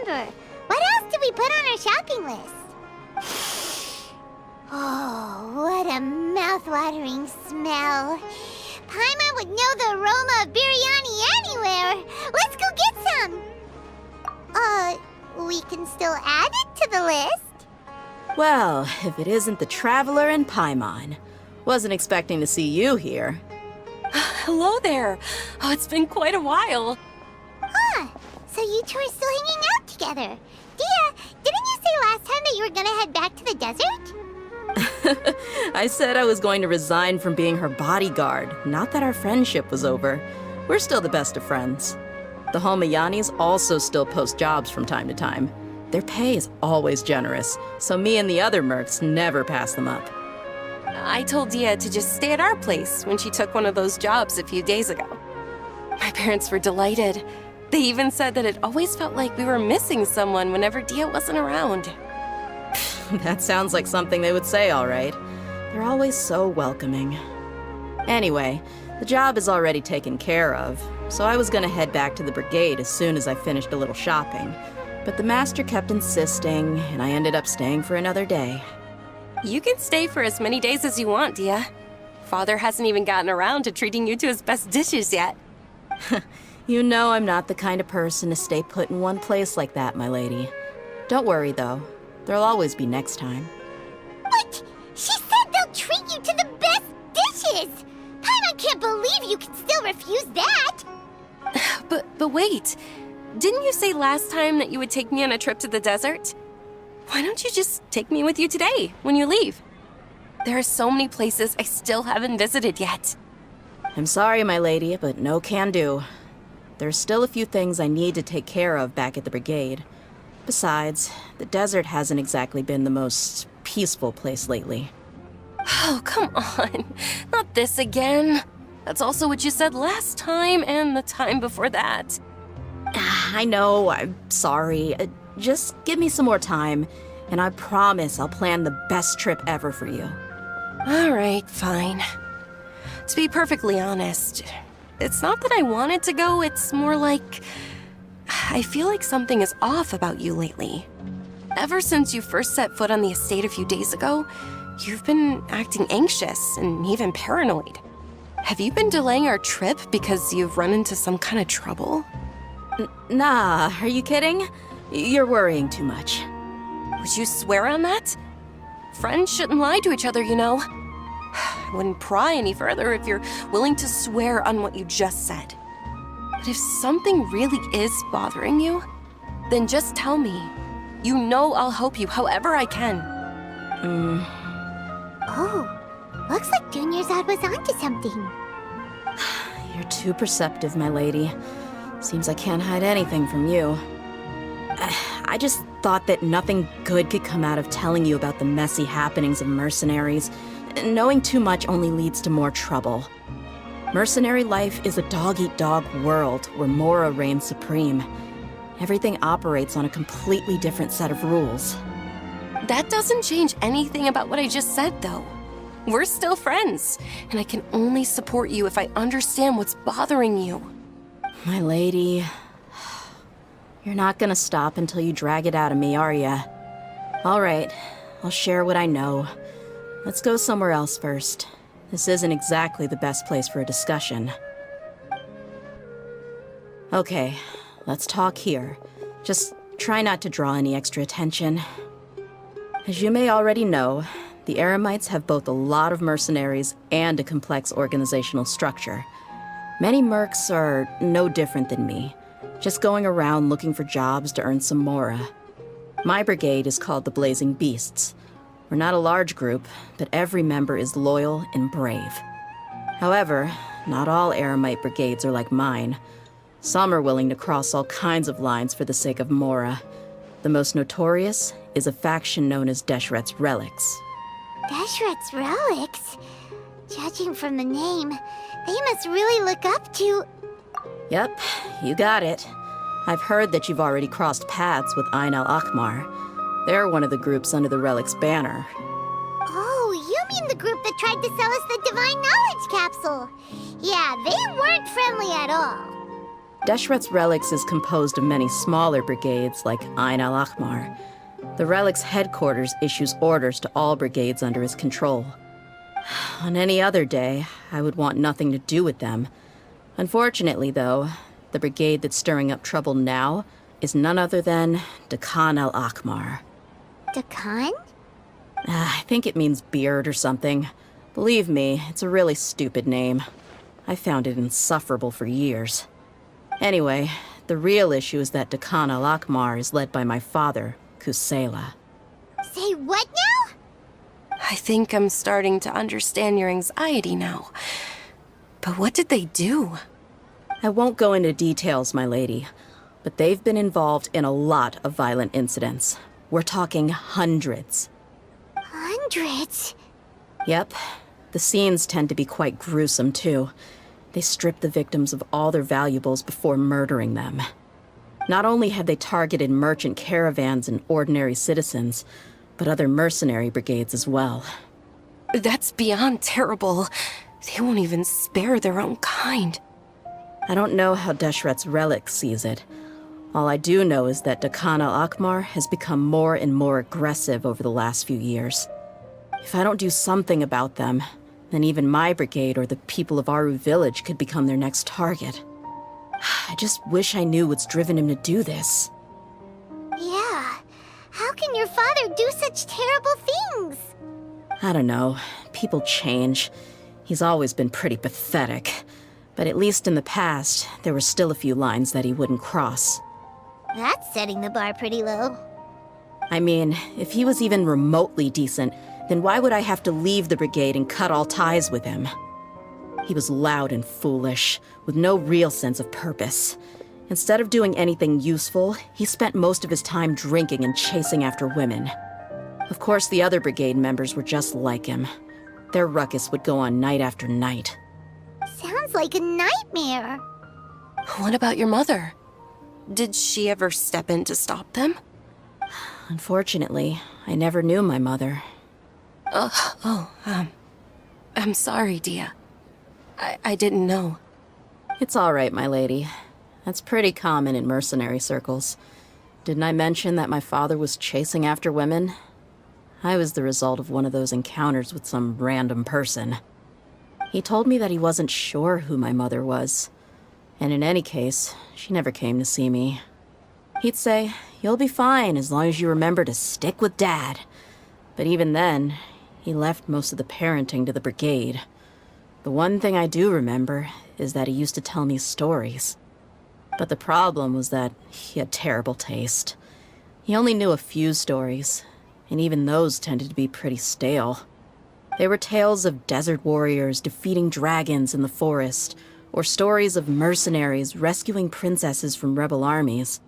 remember. What else did we put on our shopping list? Oh, what a mouth-watering smell. Paimon would know the aroma of biryani anywhere. Let's go get some. We can still add it to the list. Well, if it isn't the Traveler and Paimon. Wasn't expecting to see you here. Hello there. Oh, it's been quite a while. So you two are still hanging out together. Dehya, didn't you say last time that you were gonna head back to the desert? I said I was going to resign from being her bodyguard, not that our friendship was over. We're still the best of friends. The Homayanis also still post jobs from time to time. Their pay is always generous, so me and the other mercs never pass them up. I told Dehya to just stay at our place when she took one of those jobs a few days ago. My parents were delighted. They even said that it always felt like we were missing someone whenever Dehya wasn't around. That sounds like something they would say, all right. They're always so welcoming. Anyway, the job is already taken care of, so I was gonna head back to the brigade as soon as I finished a little shopping. But the master kept insisting, and I ended up staying for another day. You can stay for as many days as you want, Dehya. Father hasn't even gotten around to treating you to his best dishes yet. You know I'm not the kind of person to stay put in one place like that, my lady. Don't worry, though. There'll always be next time. But she said they'll treat you to the best dishes! Paimon can't believe you can still refuse that! But wait. Didn't you say last time that you would take me on a trip to the desert? Why don't you just take me with you today, when you leave? There are so many places I still haven't visited yet. I'm sorry, my lady, but no can do. There's still a few things I need to take care of back at the brigade. Besides, the desert hasn't exactly been the most peaceful place lately. Oh, come on. Not this again. That's also what you said last time and the time before that. I know, I'm sorry. Just give me some more time, and I promise I'll plan the best trip ever for you. All right, fine. To be perfectly honest, it's not that I wanted to go, it's more like I feel like something is off about you lately. Ever since you first set foot on the estate a few days ago, you've been acting anxious and even paranoid. Have you been delaying our trip because you've run into some kind of trouble? Nah, are you kidding? You're worrying too much. Would you swear on that? Friends shouldn't lie to each other, you know. I wouldn't pry any further if you're willing to swear on what you just said. But if something really is bothering you, then just tell me. You know I'll help you however I can. Oh, looks like Junior's was onto something. You're too perceptive, my lady. Seems I can't hide anything from you. I just thought that nothing good could come out of telling you about the messy happenings of mercenaries. Knowing too much only leads to more trouble. Mercenary life is a dog-eat-dog world where Mora reigns supreme. Everything operates on a completely different set of rules. That doesn't change anything about what I just said, though. We're still friends, and I can only support you if I understand what's bothering you. My lady, you're not gonna stop until you drag it out of me, are ya? All right, I'll share what I know. Let's go somewhere else first. This isn't exactly the best place for a discussion. Okay, let's talk here. Just try not to draw any extra attention. As you may already know, the Eremites have both a lot of mercenaries and a complex organizational structure. Many mercs are no different than me, just going around looking for jobs to earn some mora. My brigade is called the Blazing Beasts. We're not a large group, but every member is loyal and brave. However, not all Eremite brigades are like mine. Some are willing to cross all kinds of lines for the sake of mora. The most notorious is a faction known as Deshret's Relics. Deshret's Relics? Judging from the name, they must really look up to... Yep, you got it. I've heard that you've already crossed paths with Ain al-Akmar. They're one of the groups under the Relic's banner. Oh, you mean the group that tried to sell us the Divine Knowledge Capsule? Yeah, they weren't friendly at all. Deshret's Relics is composed of many smaller brigades like Ain al-Ahmar. The Relic's headquarters issues orders to all brigades under his control. On any other day, I would want nothing to do with them. Unfortunately, though, the brigade that's stirring up trouble now is none other than Dehya al-Ahmar. Dakan? I think it means beard or something. Believe me, it's a really stupid name. I found it insufferable for years. Anyway, the real issue is that Dehya al-Ahmar is led by my father, Kusela. Say what now? I think I'm starting to understand your anxiety now. But what did they do? I won't go into details, my lady, but they've been involved in a lot of violent incidents. We're talking hundreds. Hundreds? Yep. The scenes tend to be quite gruesome, too. They strip the victims of all their valuables before murdering them. Not only have they targeted merchant caravans and ordinary citizens, but other mercenary brigades as well. That's beyond terrible. They won't even spare their own kind. I don't know how Deshret's Relic sees it. All I do know is that Dehya al-Ahmar has become more and more aggressive over the last few years. If I don't do something about them, then even my brigade or the people of Aru village could become their next target. I just wish I knew what's driven him to do this. Yeah. How can your father do such terrible things? I don't know. People change. He's always been pretty pathetic. But at least in the past, there were still a few lines that he wouldn't cross. That's setting the bar pretty low. I mean, if he was even remotely decent, then why would I have to leave the brigade and cut all ties with him? He was loud and foolish, with no real sense of purpose. Instead of doing anything useful, he spent most of his time drinking and chasing after women. Of course, the other brigade members were just like him. Their ruckus would go on night after night. Sounds like a nightmare. What about your mother? Did she ever step in to stop them? Unfortunately, I never knew my mother. I'm sorry, Dehya. I didn't know. It's all right, my lady. That's pretty common in mercenary circles. Didn't I mention that my father was chasing after women? I was the result of one of those encounters with some random person. He told me that he wasn't sure who my mother was. And in any case, she never came to see me. He'd say, "You'll be fine as long as you remember to stick with Dad." But even then, he left most of the parenting to the brigade. The one thing I do remember is that he used to tell me stories. But the problem was that he had terrible taste. He only knew a few stories, and even those tended to be pretty stale. They were tales of desert warriors defeating dragons in the forest, or stories of mercenaries rescuing princesses from rebel armies.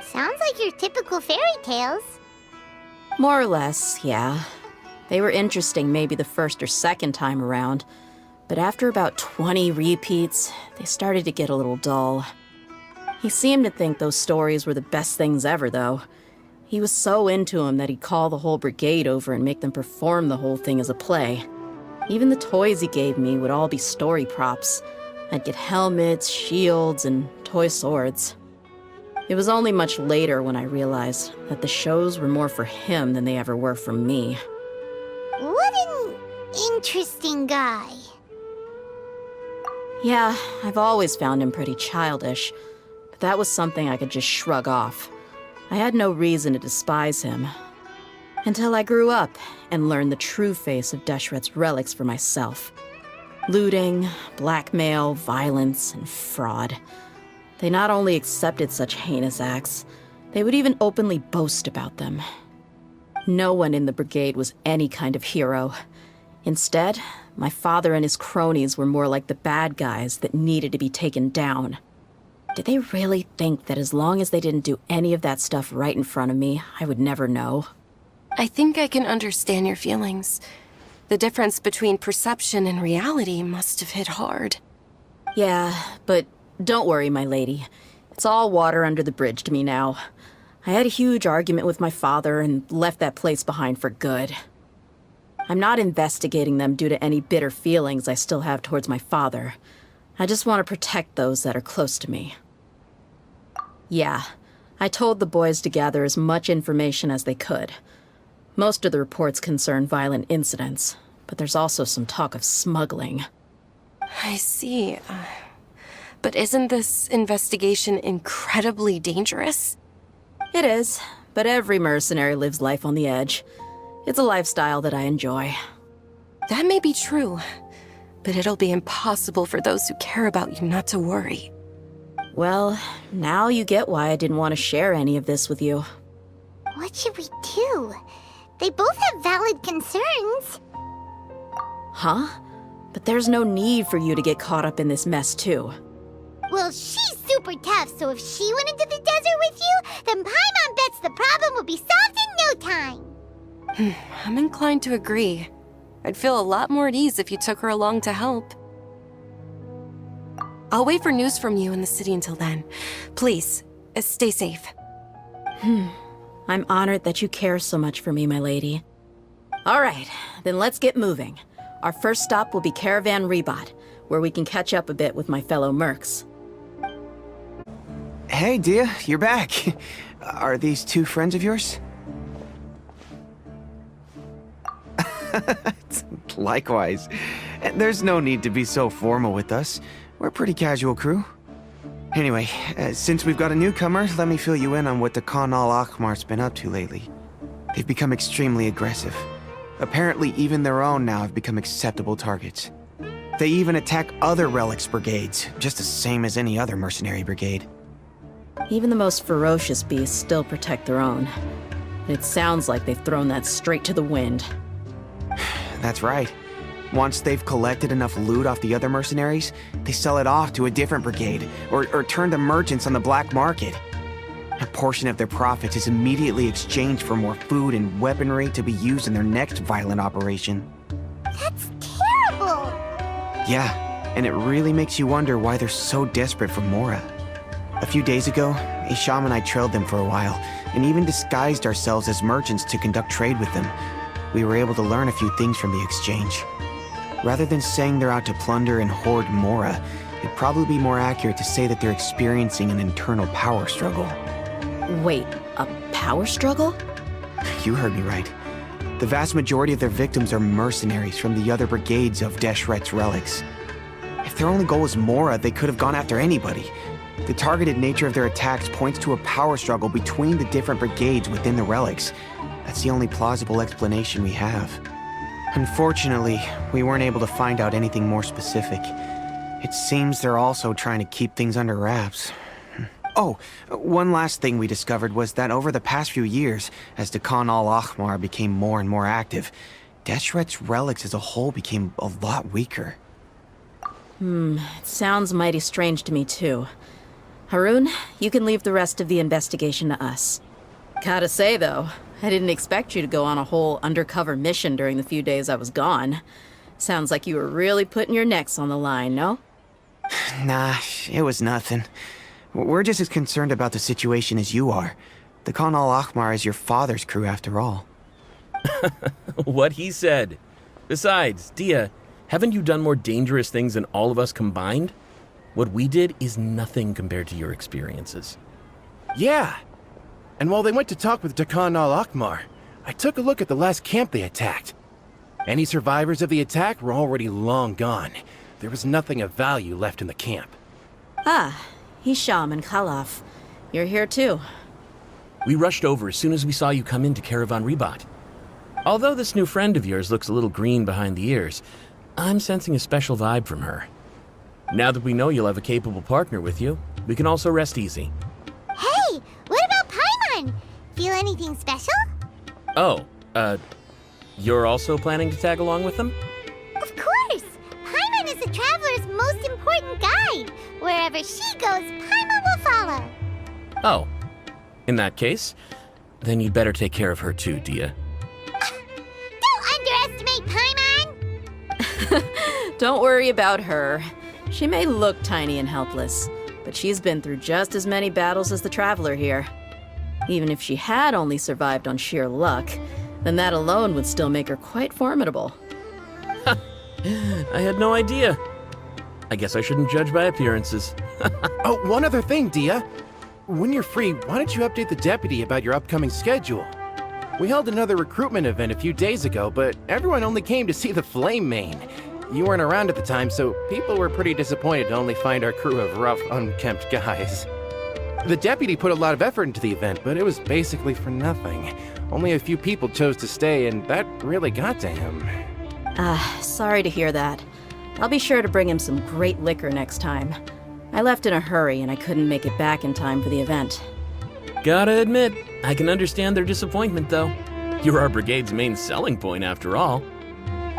Sounds like your typical fairy tales. More or less, yeah. They were interesting maybe the first or second time around, but after about 20 repeats, they started to get a little dull. He seemed to think those stories were the best things ever, though. He was so into them that he'd call the whole brigade over and make them perform the whole thing as a play. Even the toys he gave me would all be story props. I'd get helmets, shields, and toy swords. It was only much later when I realized that the shows were more for him than they ever were for me. What an interesting guy. Yeah, I've always found him pretty childish, but that was something I could just shrug off. I had no reason to despise him. Until I grew up and learned the true face of Deshret's Relics for myself. Looting, blackmail, violence, and fraud. They not only accepted such heinous acts, they would even openly boast about them. No one in the brigade was any kind of hero. Instead, my father and his cronies were more like the bad guys that needed to be taken down. Did they really think that as long as they didn't do any of that stuff right in front of me, I would never know? I think I can understand your feelings. The difference between perception and reality must have hit hard. Yeah, but don't worry, my lady. It's all water under the bridge to me now. I had a huge argument with my father and left that place behind for good. I'm not investigating them due to any bitter feelings I still have towards my father. I just want to protect those that are close to me. Yeah, I told the boys to gather as much information as they could. Most of the reports concern violent incidents, but there's also some talk of smuggling. I see. But isn't this investigation incredibly dangerous? It is, but every mercenary lives life on the edge. It's a lifestyle that I enjoy. That may be true, but it'll be impossible for those who care about you not to worry. Well, now you get why I didn't want to share any of this with you. What should we do? They both have valid concerns. Huh? But there's no need for you to get caught up in this mess, too. Well, she's super tough, so if she went into the desert with you, then Paimon bets the problem will be solved in no time. I'm inclined to agree. I'd feel a lot more at ease if you took her along to help. I'll wait for news from you in the city until then. Please, stay safe. I'm honored that you care so much for me, my lady. All right, then let's get moving. Our first stop will be Caravan Rebot, where we can catch up a bit with my fellow mercs. Hey, Dehya, you're back. Are these two friends of yours? Likewise. There's no need to be so formal with us. We're a pretty casual crew. Anyway, since we've got a newcomer, let me fill you in on what the Khan al-Ahmar's been up to lately. They've become extremely aggressive. Apparently, even their own now have become acceptable targets. They even attack other relics brigades, just the same as any other mercenary brigade. Even the most ferocious beasts still protect their own. It sounds like they've thrown that straight to the wind. That's right. Once they've collected enough loot off the other mercenaries, they sell it off to a different brigade, or turn to merchants on the black market. A portion of their profits is immediately exchanged for more food and weaponry to be used in their next violent operation. That's terrible. Yeah, and it really makes you wonder why they're so desperate for Mora. A few days ago, Isham and I trailed them for a while, and even disguised ourselves as merchants to conduct trade with them. We were able to learn a few things from the exchange. Rather than saying they're out to plunder and hoard Mora, it'd probably be more accurate to say that they're experiencing an internal power struggle. Wait, a power struggle? You heard me right. The vast majority of their victims are mercenaries from the other brigades of Deshret's relics. If their only goal was Mora, they could have gone after anybody. The targeted nature of their attacks points to a power struggle between the different brigades within the relics. That's the only plausible explanation we have. Unfortunately, we weren't able to find out anything more specific. It seems they're also trying to keep things under wraps. Oh, one last thing we discovered was that over the past few years, as the Khan al-Ahmar became more and more active, Deshret's relics as a whole became a lot weaker. It sounds mighty strange to me, too. Haroon, you can leave the rest of the investigation to us. Gotta say, though, I didn't expect you to go on a whole undercover mission during the few days I was gone. Sounds like you were really putting your necks on the line, no? Nah, it was nothing. We're just as concerned about the situation as you are. The Khan al-Ahmar is your father's crew, after all. What he said. Besides, Dehya, haven't you done more dangerous things than all of us combined? What we did is nothing compared to your experiences. Yeah. And while they went to talk with Khan al-Ahmar, I took a look at the last camp they attacked. Any survivors of the attack were already long gone. There was nothing of value left in the camp. Ah, Hisham and Khalaf. You're here too. We rushed over as soon as we saw you come into Caravan Rebot. Although this new friend of yours looks a little green behind the ears, I'm sensing a special vibe from her. Now that we know you'll have a capable partner with you, we can also rest easy. Hey, what about Paimon? Feel anything special? Oh, you're also planning to tag along with them? Of course! Paimon is the traveler's most important guide. Wherever she goes, Paimon will follow. Oh, in that case, then you'd better take care of her too, Dehya. Don't underestimate Paimon! Don't worry about her. She may look tiny and helpless, but she's been through just as many battles as the traveler here. Even if she had only survived on sheer luck, then that alone would still make her quite formidable. I had no idea. I guess I shouldn't judge by appearances. Oh, one other thing, Dehya. when you're free, why don't you update the deputy about your upcoming schedule? We held another recruitment event a few days ago, but everyone only came to see the Flame Main. You weren't around at the time, so people were pretty disappointed to only find our crew of rough, unkempt guys. The deputy put a lot of effort into the event, but it was basically for nothing. Only a few people chose to stay, and that really got to him. Sorry to hear that. I'll be sure to bring him some great liquor next time. I left in a hurry and I couldn't make it back in time for the event. Gotta admit, I can understand their disappointment, though. You're our brigade's main selling point, after all.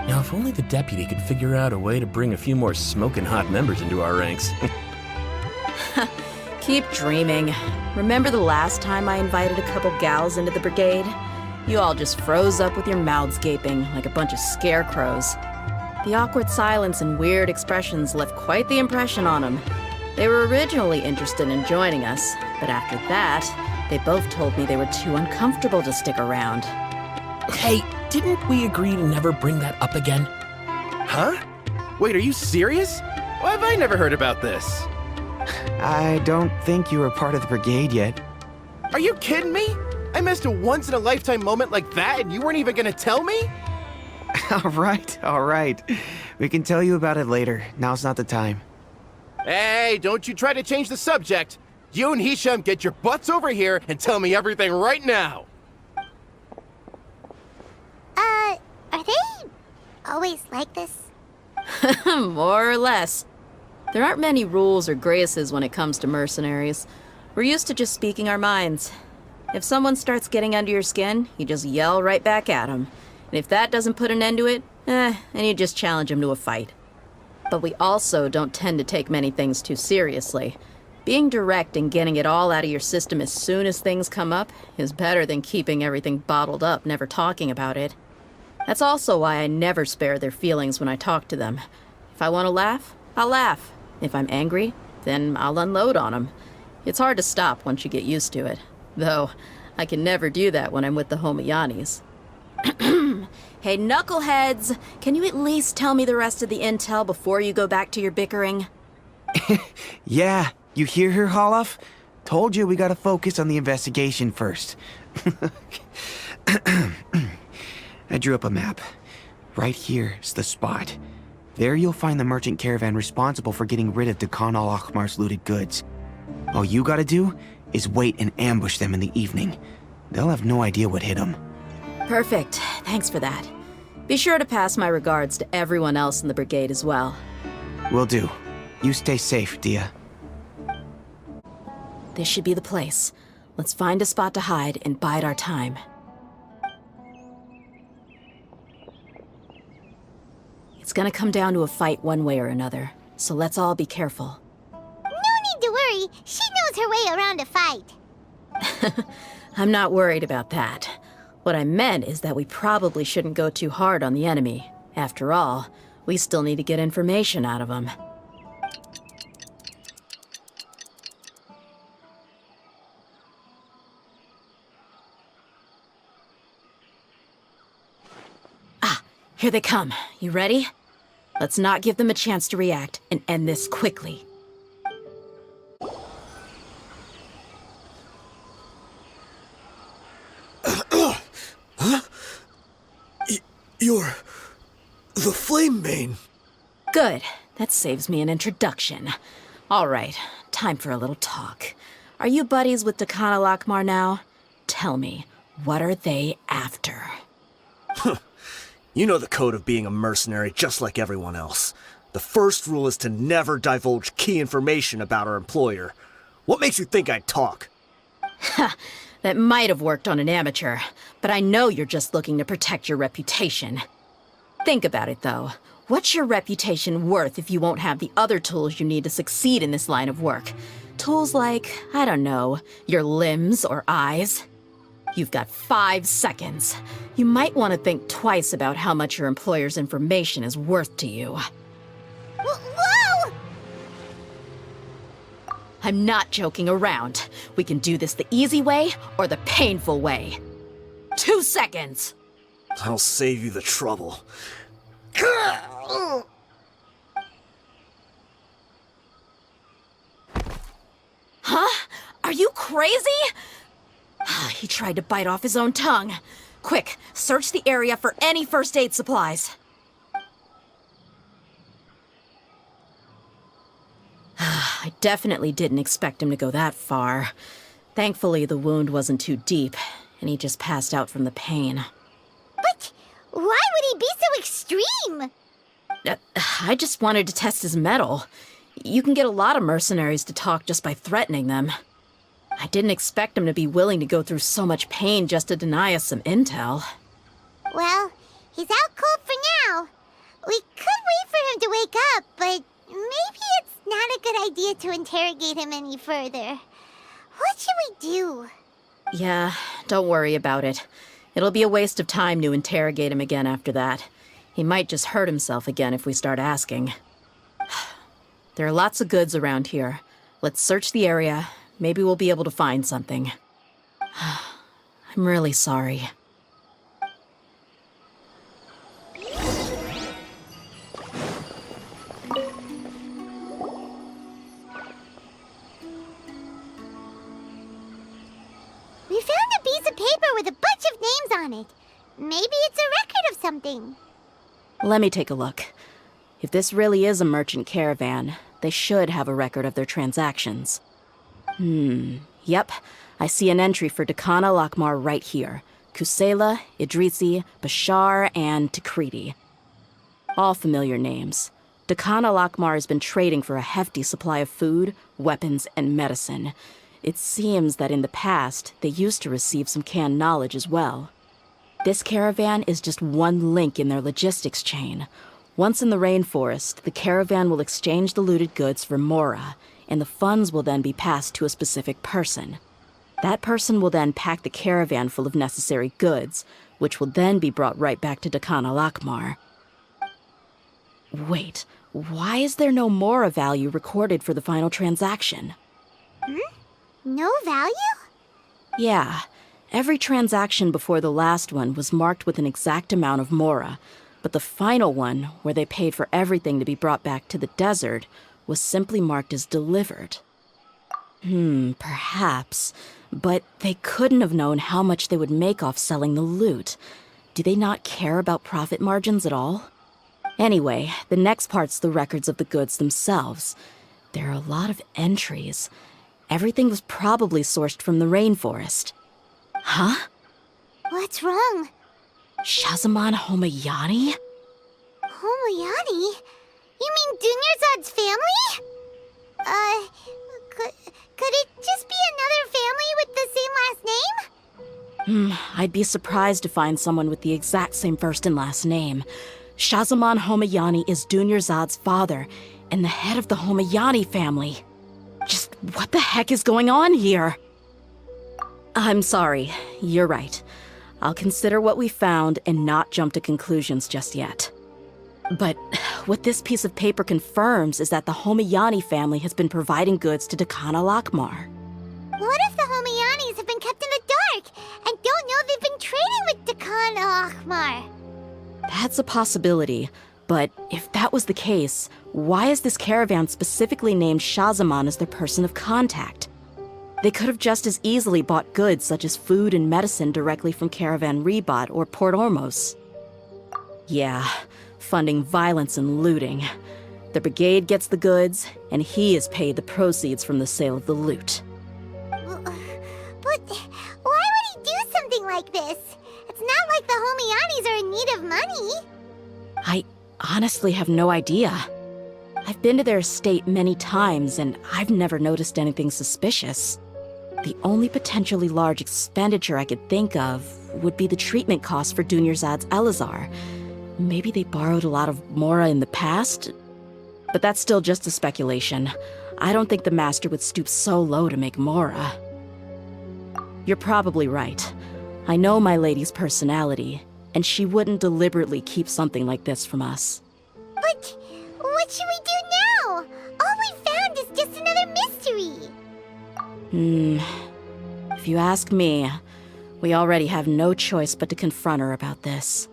Now, if only the deputy could figure out a way to bring a few more smoking hot members into our ranks. Keep dreaming. Remember the last time I invited a couple gals into the brigade? You all just froze up with your mouths gaping like a bunch of scarecrows. The awkward silence and weird expressions left quite the impression on them. They were originally interested in joining us, but after that, they both told me they were too uncomfortable to stick around. Hey, didn't we agree to never bring that up again? Huh? Wait, are you serious? Why have I never heard about this? I don't think you were part of the brigade yet. Are you kidding me? I missed a once-in-a-lifetime moment like that and you weren't even gonna tell me? All right. We can tell you about it later. Now's not the time. Hey, don't you try to change the subject. You and Hisham get your butts over here and tell me everything right now. Are they always like this? More or less. There aren't many rules or graces when it comes to mercenaries. We're used to just speaking our minds. If someone starts getting under your skin, you just yell right back at them. And if that doesn't put an end to it, then you just challenge them to a fight. But we also don't tend to take many things too seriously. Being direct and getting it all out of your system as soon as things come up is better than keeping everything bottled up, never talking about it. That's also why I never spare their feelings when I talk to them. If I want to laugh, I'll laugh. If I'm angry, then I'll unload on them. It's hard to stop once you get used to it. Though, I can never do that when I'm with the Homiyanis. Hey, knuckleheads! Can you at least tell me the rest of the intel before you go back to your bickering? Yeah, you hear her, Holof? Told you we gotta focus on the investigation first. I drew up a map. Right here's the spot. There you'll find the merchant caravan responsible for getting rid of Dehya al-Akhmar's looted goods. All you gotta do is wait and ambush them in the evening. They'll have no idea what hit them. Perfect. Thanks for that. Be sure to pass my regards to everyone else in the brigade as well. Will do. You stay safe, Dehya. This should be the place. Let's find a spot to hide and bide our time. It's gonna come down to a fight one way or another, so let's all be careful. No need to worry. She knows her way around a fight. I'm not worried about that. What I meant is that we probably shouldn't go too hard on the enemy. After all, we still need to get information out of them. Ah, here they come. You ready? Let's not give them a chance to react and end this quickly. You're the Flame Main. Good. That saves me an introduction. All right, time for a little talk. Are you buddies with Dehya al-Akhmar now? Tell me, what are they after? You know the code of being a mercenary just like everyone else. The first rule is to never divulge key information about our employer. What makes you think I'd talk? That might have worked on an amateur, but I know you're just looking to protect your reputation. Think about it, though. What's your reputation worth if you won't have the other tools you need to succeed in this line of work? Tools like, I don't know, your limbs or eyes? You've got 5 seconds. You might want to think twice about how much your employer's information is worth to you. Whoa! I'm not joking around. We can do this the easy way or the painful way. 2 seconds! I'll save you the trouble. Huh? Are you crazy? He tried to bite off his own tongue. Quick, search the area for any first aid supplies. I definitely didn't expect him to go that far. Thankfully, the wound wasn't too deep, and he just passed out from the pain. But why would he be so extreme? I just wanted to test his mettle. You can get a lot of mercenaries to talk just by threatening them. I didn't expect him to be willing to go through so much pain just to deny us some intel. Well, he's out cold for now. We could wait for him to wake up, but maybe it's not a good idea to interrogate him any further. What should we do? Yeah, don't worry about it. It'll be a waste of time to interrogate him again after that. He might just hurt himself again if we start asking. There are lots of goods around here. Let's search the area. Maybe we'll be able to find something. I'm really sorry. We found a piece of paper with a bunch of names on it. Maybe it's a record of something. Let me take a look. If this really is a merchant caravan, they should have a record of their transactions. Yep. I see an entry for Dakana Lakmar right here. Kusela, Idrisi, Bashar, and Takriti. All familiar names. Dakana Lakmar has been trading for a hefty supply of food, weapons, and medicine. It seems that in the past, they used to receive some canned knowledge as well. This caravan is just one link in their logistics chain. Once in the rainforest, the caravan will exchange the looted goods for Mora, and the funds will then be passed to a specific person. That person will then pack the caravan full of necessary goods, which will then be brought right back to Dakana Lakmar. Wait, why is there no Mora value recorded for the final transaction? No value? Yeah, every transaction before the last one was marked with an exact amount of Mora, but the final one, where they paid for everything to be brought back to the desert, was simply marked as delivered. Perhaps. But they couldn't have known how much they would make off selling the loot. Do they not care about profit margins at all? Anyway, the next part's the records of the goods themselves. There are a lot of entries. Everything was probably sourced from the rainforest. Huh? What's wrong? Shahzaman Homayani? Homayani? You mean Dunyarzad's family? Could it just be another family with the same last name? I'd be surprised to find someone with the exact same first and last name. Shahzaman Homayani is Dunyarzad's father, and the head of the Homayani family. Just what the heck is going on here? I'm sorry, you're right. I'll consider what we found and not jump to conclusions just yet. But what this piece of paper confirms is that the Homayani family has been providing goods to Dakana Lakmar. What if the Homayanis have been kept in the dark and don't know they've been trading with Dakana Akhmar? That's a possibility, but if that was the case, why is this caravan specifically named Shahzaman as their person of contact? They could have just as easily bought goods such as food and medicine directly from Caravan Ribat or Port Ormos. Yeah, funding violence and looting. The brigade gets the goods, and he is paid the proceeds from the sale of the loot. But why would he do something like this? It's not like the Homayanis are in need of money. I honestly have no idea. I've been to their estate many times, and I've never noticed anything suspicious. The only potentially large expenditure I could think of would be the treatment costs for Dunyarzad's Elazar. Maybe they borrowed a lot of Mora in the past? But that's still just a speculation. I don't think the master would stoop so low to make Mora. You're probably right. I know my lady's personality, and she wouldn't deliberately keep something like this from us. But what should we do now? All we found is just another mystery. If you ask me, we already have no choice but to confront her about this.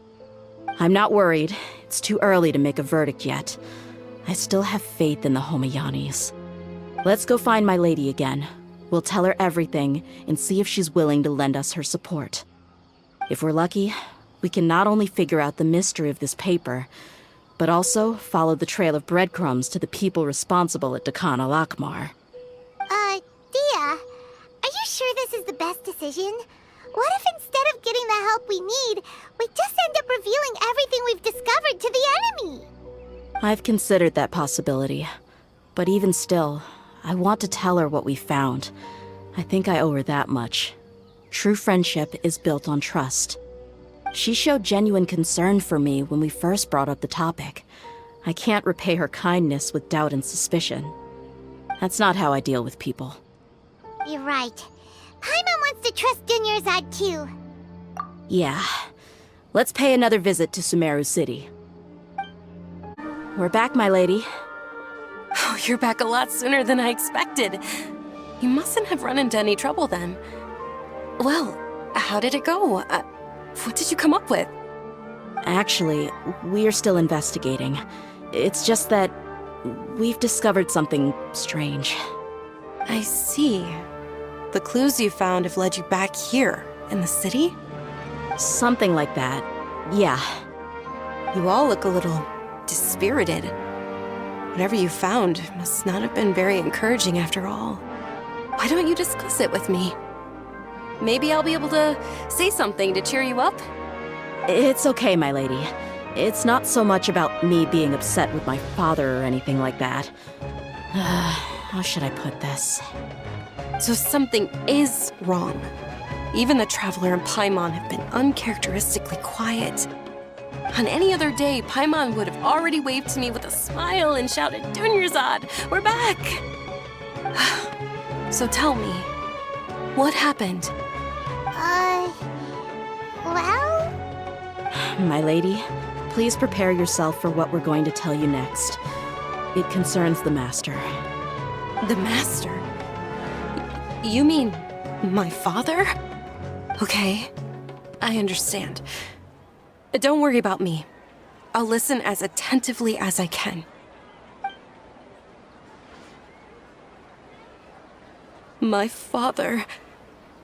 I'm not worried. It's too early to make a verdict yet. I still have faith in the Homayanis. Let's go find my lady again. We'll tell her everything and see if she's willing to lend us her support. If we're lucky, we can not only figure out the mystery of this paper, but also follow the trail of breadcrumbs to the people responsible at Dakan al-Akmar. Dehya, are you sure this is the best decision? What if instead of getting the help we need, we just end up revealing everything we've discovered to the enemy? I've considered that possibility, but even still, I want to tell her what we found. I think I owe her that much. True friendship is built on trust. She showed genuine concern for me when we first brought up the topic. I can't repay her kindness with doubt and suspicion. That's not how I deal with people. You're right. Paimon wants to trust Dunyarzad too. Yeah. Let's pay another visit to Sumeru City. We're back, my lady. Oh, you're back a lot sooner than I expected. You mustn't have run into any trouble then. Well, how did it go? What did you come up with? Actually, we're still investigating. It's just that we've discovered something strange. I see. The clues you found have led you back here, in the city? Something like that. Yeah. You all look a little dispirited. Whatever you found must not have been very encouraging after all. Why don't you discuss it with me? Maybe I'll be able to say something to cheer you up? It's okay, my lady. It's not so much about me being upset with my father or anything like that. How should I put this? So something is wrong. Even the Traveler and Paimon have been uncharacteristically quiet. On any other day, Paimon would have already waved to me with a smile and shouted, "Dunyarzad, we're back!" So tell me, what happened? Well? My lady, please prepare yourself for what we're going to tell you next. It concerns the Master. The Master? You mean my father? Okay, I understand. Don't worry about me. I'll listen as attentively as I can. My father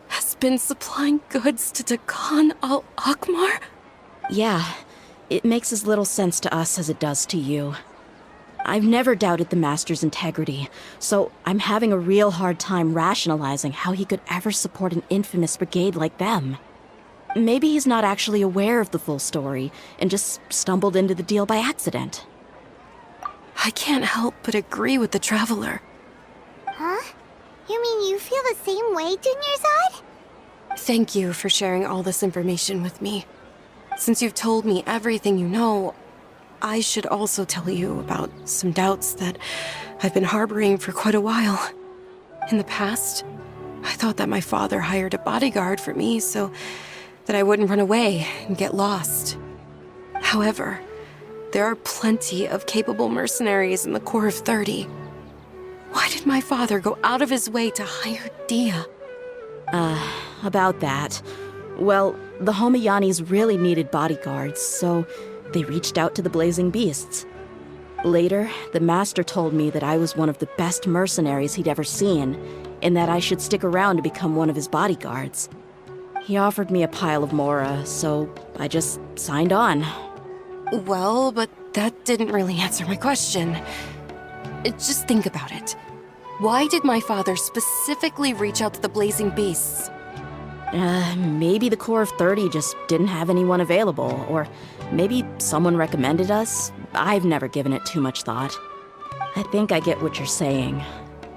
has been supplying goods to Dakan al-Akmar? Yeah, it makes as little sense to us as it does to you. I've never doubted the Master's integrity, so I'm having a real hard time rationalizing how he could ever support an infamous brigade like them. Maybe he's not actually aware of the full story and just stumbled into the deal by accident. I can't help but agree with the Traveler. Huh? You mean you feel the same way, Dunyarzad? Thank you for sharing all this information with me. Since you've told me everything you know, I should also tell you about some doubts that I've been harboring for quite a while. In the past, I thought that my father hired a bodyguard for me so that I wouldn't run away and get lost. However, there are plenty of capable mercenaries in the Corps of 30. Why did my father go out of his way to hire Dehya? About that. Well, the Homayanis really needed bodyguards, so they reached out to the Blazing Beasts. Later, the Master told me that I was one of the best mercenaries he'd ever seen, and that I should stick around to become one of his bodyguards. He offered me a pile of mora, so I just signed on. Well, but that didn't really answer my question. Just think about it. Why did my father specifically reach out to the Blazing Beasts? Maybe the Corps of 30 just didn't have anyone available, or maybe someone recommended us. I've never given it too much thought. I think I get what you're saying.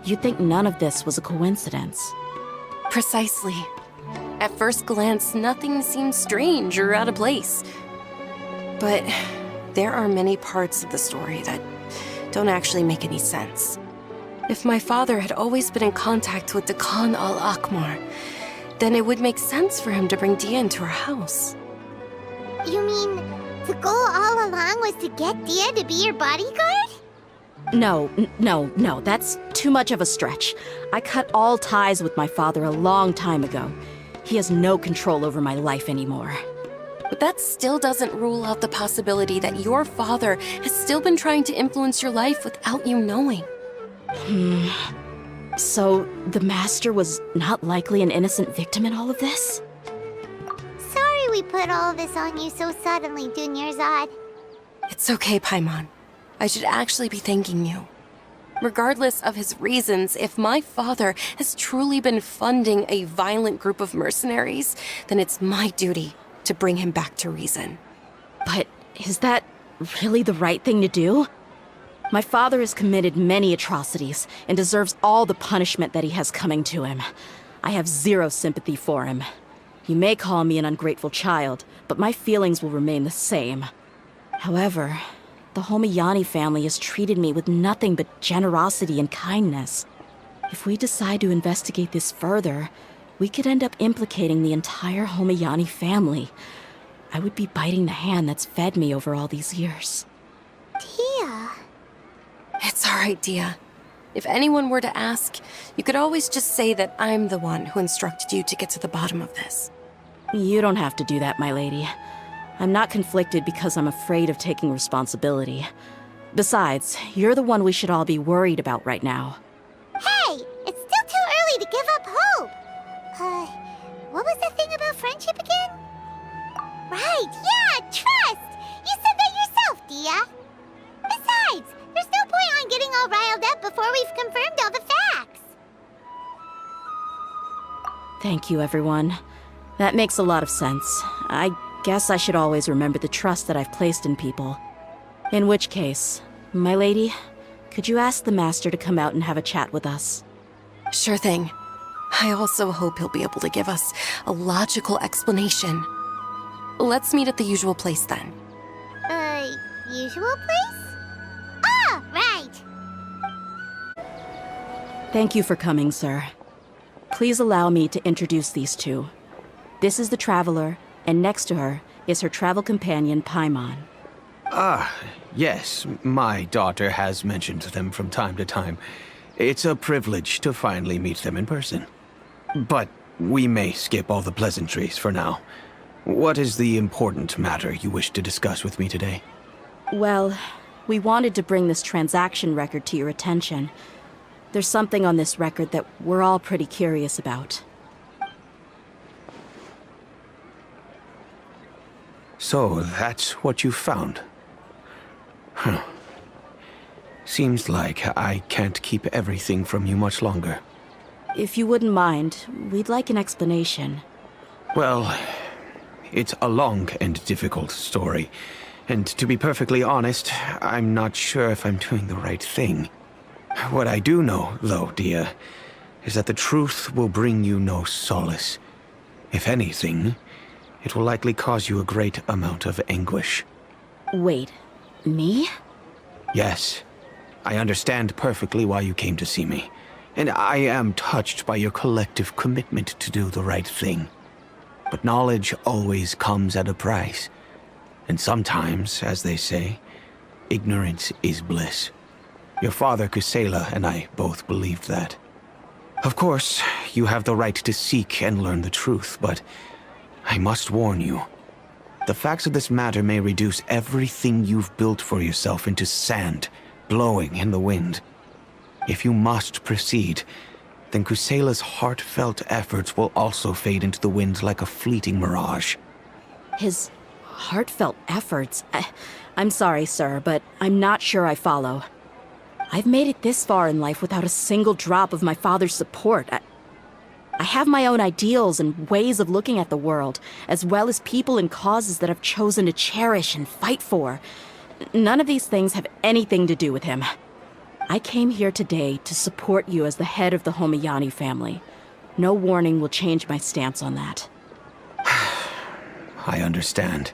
You'd think none of this was a coincidence. Precisely. At first glance, nothing seems strange or out of place. But there are many parts of the story that don't actually make any sense. If my father had always been in contact with Dakan al-Akmar, then it would make sense for him to bring Dehya into our house. You mean the goal all along was to get Dehya to be your bodyguard? No, that's too much of a stretch. I cut all ties with my father a long time ago. He has no control over my life anymore. But that still doesn't rule out the possibility that your father has still been trying to influence your life without you knowing. So, the Master was not likely an innocent victim in all of this? Sorry we put all this on you so suddenly, Dunyarzad. It's okay, Paimon. I should actually be thanking you. Regardless of his reasons, if my father has truly been funding a violent group of mercenaries, then it's my duty to bring him back to reason. But is that really the right thing to do? My father has committed many atrocities and deserves all the punishment that he has coming to him. I have zero sympathy for him. You may call me an ungrateful child, but my feelings will remain the same. However, the Homiyani family has treated me with nothing but generosity and kindness. If we decide to investigate this further, we could end up implicating the entire Homiyani family. I would be biting the hand that's fed me over all these years. Dehya. It's all right, Dehya. If anyone were to ask, you could always just say that I'm the one who instructed you to get to the bottom of this. You don't have to do that, my lady. I'm not conflicted because I'm afraid of taking responsibility. Besides, you're the one we should all be worried about right now. Hey, it's still too early to give up hope. What was that thing about friendship again? Right, yeah, trust! You said that yourself, Dehya. Besides, there's no point on getting all riled up before we've confirmed all the facts. Thank you, everyone. That makes a lot of sense. I guess I should always remember the trust that I've placed in people. In which case, my lady, could you ask the Master to come out and have a chat with us? Sure thing. I also hope he'll be able to give us a logical explanation. Let's meet at the usual place then. Usual place? Ah, right! Thank you for coming, sir. Please allow me to introduce these two. This is the Traveler, and next to her is her travel companion, Paimon. Yes, my daughter has mentioned them from time to time. It's a privilege to finally meet them in person. But we may skip all the pleasantries for now. What is the important matter you wish to discuss with me today? Well, we wanted to bring this transaction record to your attention. There's something on this record that we're all pretty curious about. So, that's what you found? Huh. Seems like I can't keep everything from you much longer. If you wouldn't mind, we'd like an explanation. Well, it's a long and difficult story. And to be perfectly honest, I'm not sure if I'm doing the right thing. What I do know, though, Dehya, is that the truth will bring you no solace. If anything, it will likely cause you a great amount of anguish. Wait, me? Yes, I understand perfectly why you came to see me. And I am touched by your collective commitment to do the right thing. But knowledge always comes at a price. And sometimes, as they say, ignorance is bliss. Your father, Kusela, and I both believed that. Of course, you have the right to seek and learn the truth, but I must warn you. The facts of this matter may reduce everything you've built for yourself into sand, blowing in the wind. If you must proceed, then Kusela's heartfelt efforts will also fade into the wind like a fleeting mirage. His heartfelt efforts? I'm sorry, sir, but I'm not sure I follow. I've made it this far in life without a single drop of my father's support. I have my own ideals and ways of looking at the world, as well as people and causes that I've chosen to cherish and fight for. None of these things have anything to do with him. I came here today to support you as the head of the Homiyani family. No warning will change my stance on that. I understand.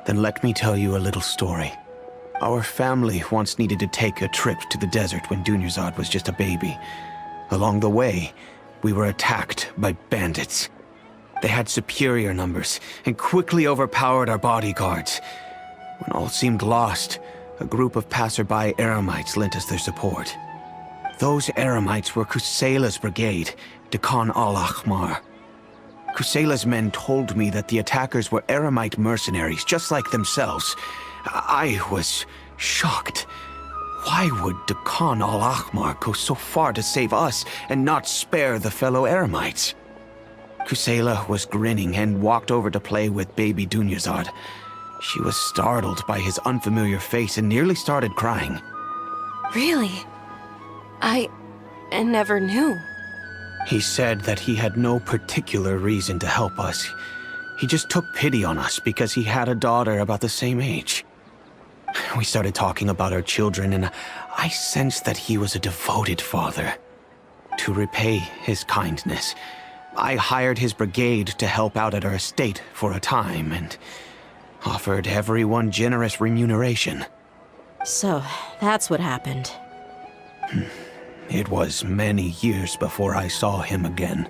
Then let me tell you a little story. Our family once needed to take a trip to the desert when Dunyarzad was just a baby. Along the way, we were attacked by bandits. They had superior numbers and quickly overpowered our bodyguards. When all seemed lost, a group of passerby Eremites lent us their support. Those Eremites were Kusela's brigade, Dehya al-Ahmar. Kusela's men told me that the attackers were Eremite mercenaries, just like themselves. I was shocked. Why would Dakan al-Ahmar go so far to save us and not spare the fellow Eremites? Kusela was grinning and walked over to play with baby Dunyazad. She was startled by his unfamiliar face and nearly started crying. Really? I never knew. He said that he had no particular reason to help us. He just took pity on us because he had a daughter about the same age. We started talking about our children, and I sensed that he was a devoted father. To repay his kindness, I hired his brigade to help out at our estate for a time and offered everyone generous remuneration. So, that's what happened. It was many years before I saw him again.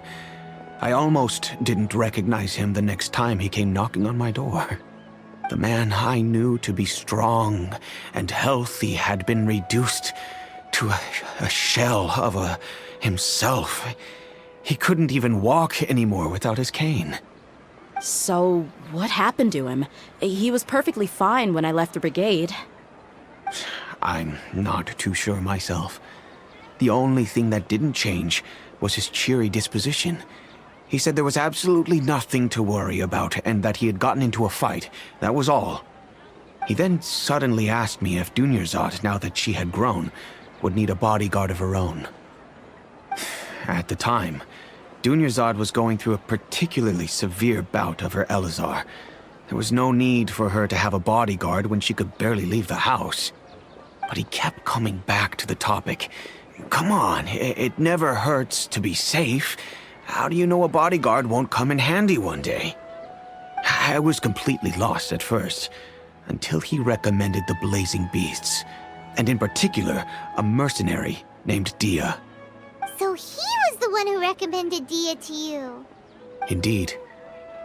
I almost didn't recognize him the next time he came knocking on my door. The man I knew to be strong and healthy had been reduced to a shell of himself. He couldn't even walk anymore without his cane. So, what happened to him? He was perfectly fine when I left the brigade. I'm not too sure myself. The only thing that didn't change was his cheery disposition. He said there was absolutely nothing to worry about and that he had gotten into a fight. That was all. He then suddenly asked me if Dunyazad, now that she had grown, would need a bodyguard of her own. At the time, Dunyazad was going through a particularly severe bout of her Elazar. There was no need for her to have a bodyguard when she could barely leave the house. But he kept coming back to the topic. Come on, it never hurts to be safe. How do you know a bodyguard won't come in handy one day? I was completely lost at first, until he recommended the Blazing Beasts, and in particular, a mercenary named Dehya. So he was the one who recommended Dehya to you. Indeed.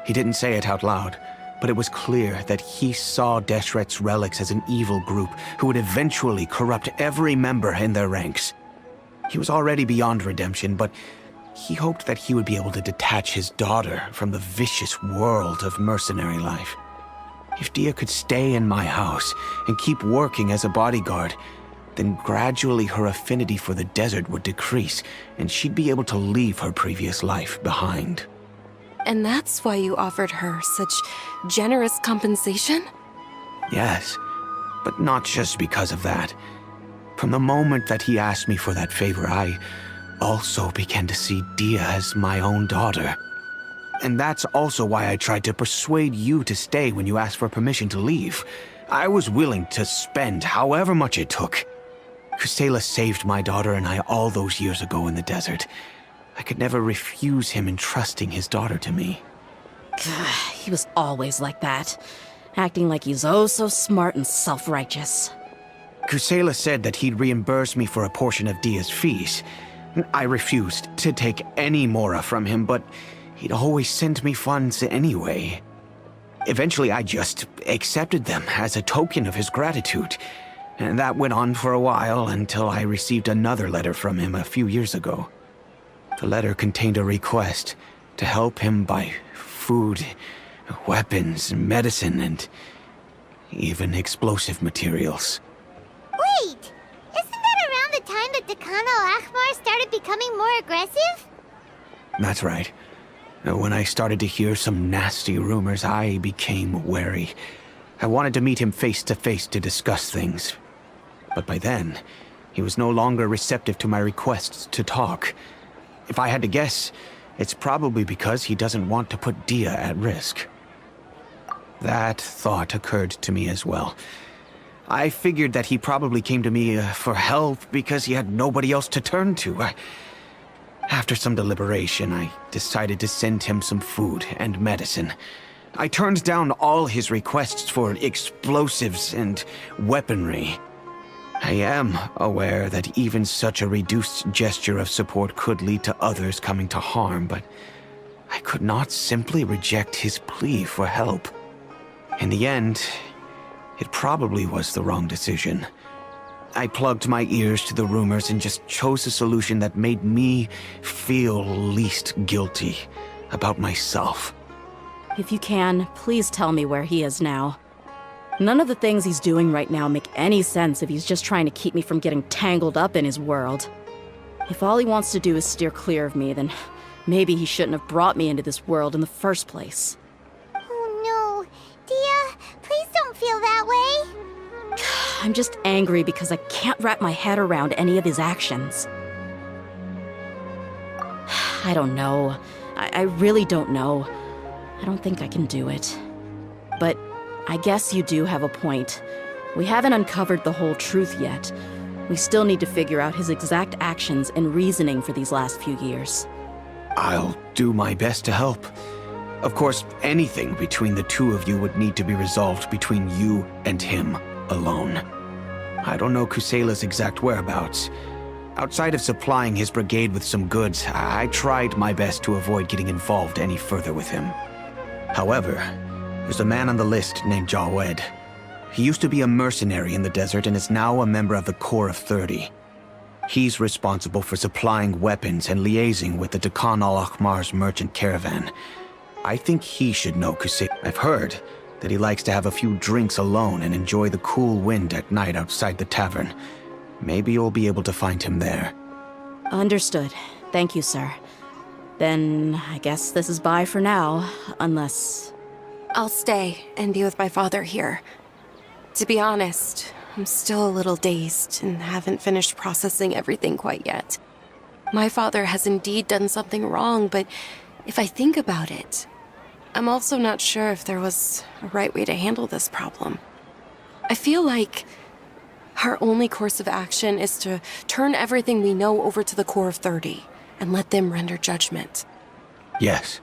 He didn't say it out loud, but it was clear that he saw Deshret's relics as an evil group who would eventually corrupt every member in their ranks. He was already beyond redemption, but he hoped that he would be able to detach his daughter from the vicious world of mercenary life. If Dehya could stay in my house and keep working as a bodyguard, then gradually her affinity for the desert would decrease, and she'd be able to leave her previous life behind. And that's why you offered her such generous compensation? Yes, but not just because of that. From the moment that he asked me for that favor, I also began to see Dehya as my own daughter. And that's also why I tried to persuade you to stay when you asked for permission to leave. I was willing to spend however much it took. Kusela saved my daughter and I all those years ago in the desert. I could never refuse him entrusting his daughter to me. He was always like that, acting like he's oh so smart and self-righteous. Kusela said that he'd reimburse me for a portion of Dehya's fees. I refused to take any mora from him, but he'd always send me funds anyway. Eventually, I just accepted them as a token of his gratitude. And that went on for a while until I received another letter from him a few years ago. The letter contained a request to help him buy food, weapons, medicine, and even explosive materials. Wait! Isn't that around the time that Dakan al-Ahmar started becoming more aggressive? That's right. When I started to hear some nasty rumors, I became wary. I wanted to meet him face to face to discuss things. But by then, he was no longer receptive to my requests to talk. If I had to guess, it's probably because he doesn't want to put Dehya at risk. That thought occurred to me as well. I figured that he probably came to me for help because he had nobody else to turn to. After some deliberation, I decided to send him some food and medicine. I turned down all his requests for explosives and weaponry. I am aware that even such a reduced gesture of support could lead to others coming to harm, but I could not simply reject his plea for help. In the end, it probably was the wrong decision. I plugged my ears to the rumors and just chose a solution that made me feel least guilty about myself. If you can, please tell me where he is now. None of the things he's doing right now make any sense if he's just trying to keep me from getting tangled up in his world. If all he wants to do is steer clear of me, then maybe he shouldn't have brought me into this world in the first place. Oh no. Dehya, please don't feel that way. I'm just angry because I can't wrap my head around any of his actions. I don't know. I really don't know. I don't think I can do it. But I guess you do have a point. We haven't uncovered the whole truth yet. We still need to figure out his exact actions and reasoning for these last few years. I'll do my best to help. Of course, anything between the two of you would need to be resolved between you and him alone. I don't know Kusela's exact whereabouts. Outside of supplying his brigade with some goods, I tried my best to avoid getting involved any further with him. However, there's a man on the list named Jawed. He used to be a mercenary in the desert and is now a member of the Corps of 30. He's responsible for supplying weapons and liaising with the Dakan al-Akhmar's merchant caravan. I think he should know Kusela. I've heard that he likes to have a few drinks alone and enjoy the cool wind at night outside the tavern. Maybe you'll be able to find him there. Understood. Thank you, sir. Then I guess this is bye for now, unless... I'll stay and be with my father here. To be honest, I'm still a little dazed and haven't finished processing everything quite yet. My father has indeed done something wrong, but if I think about it, I'm also not sure if there was a right way to handle this problem. I feel like our only course of action is to turn everything we know over to the Corps of 30 and let them render judgment. Yes.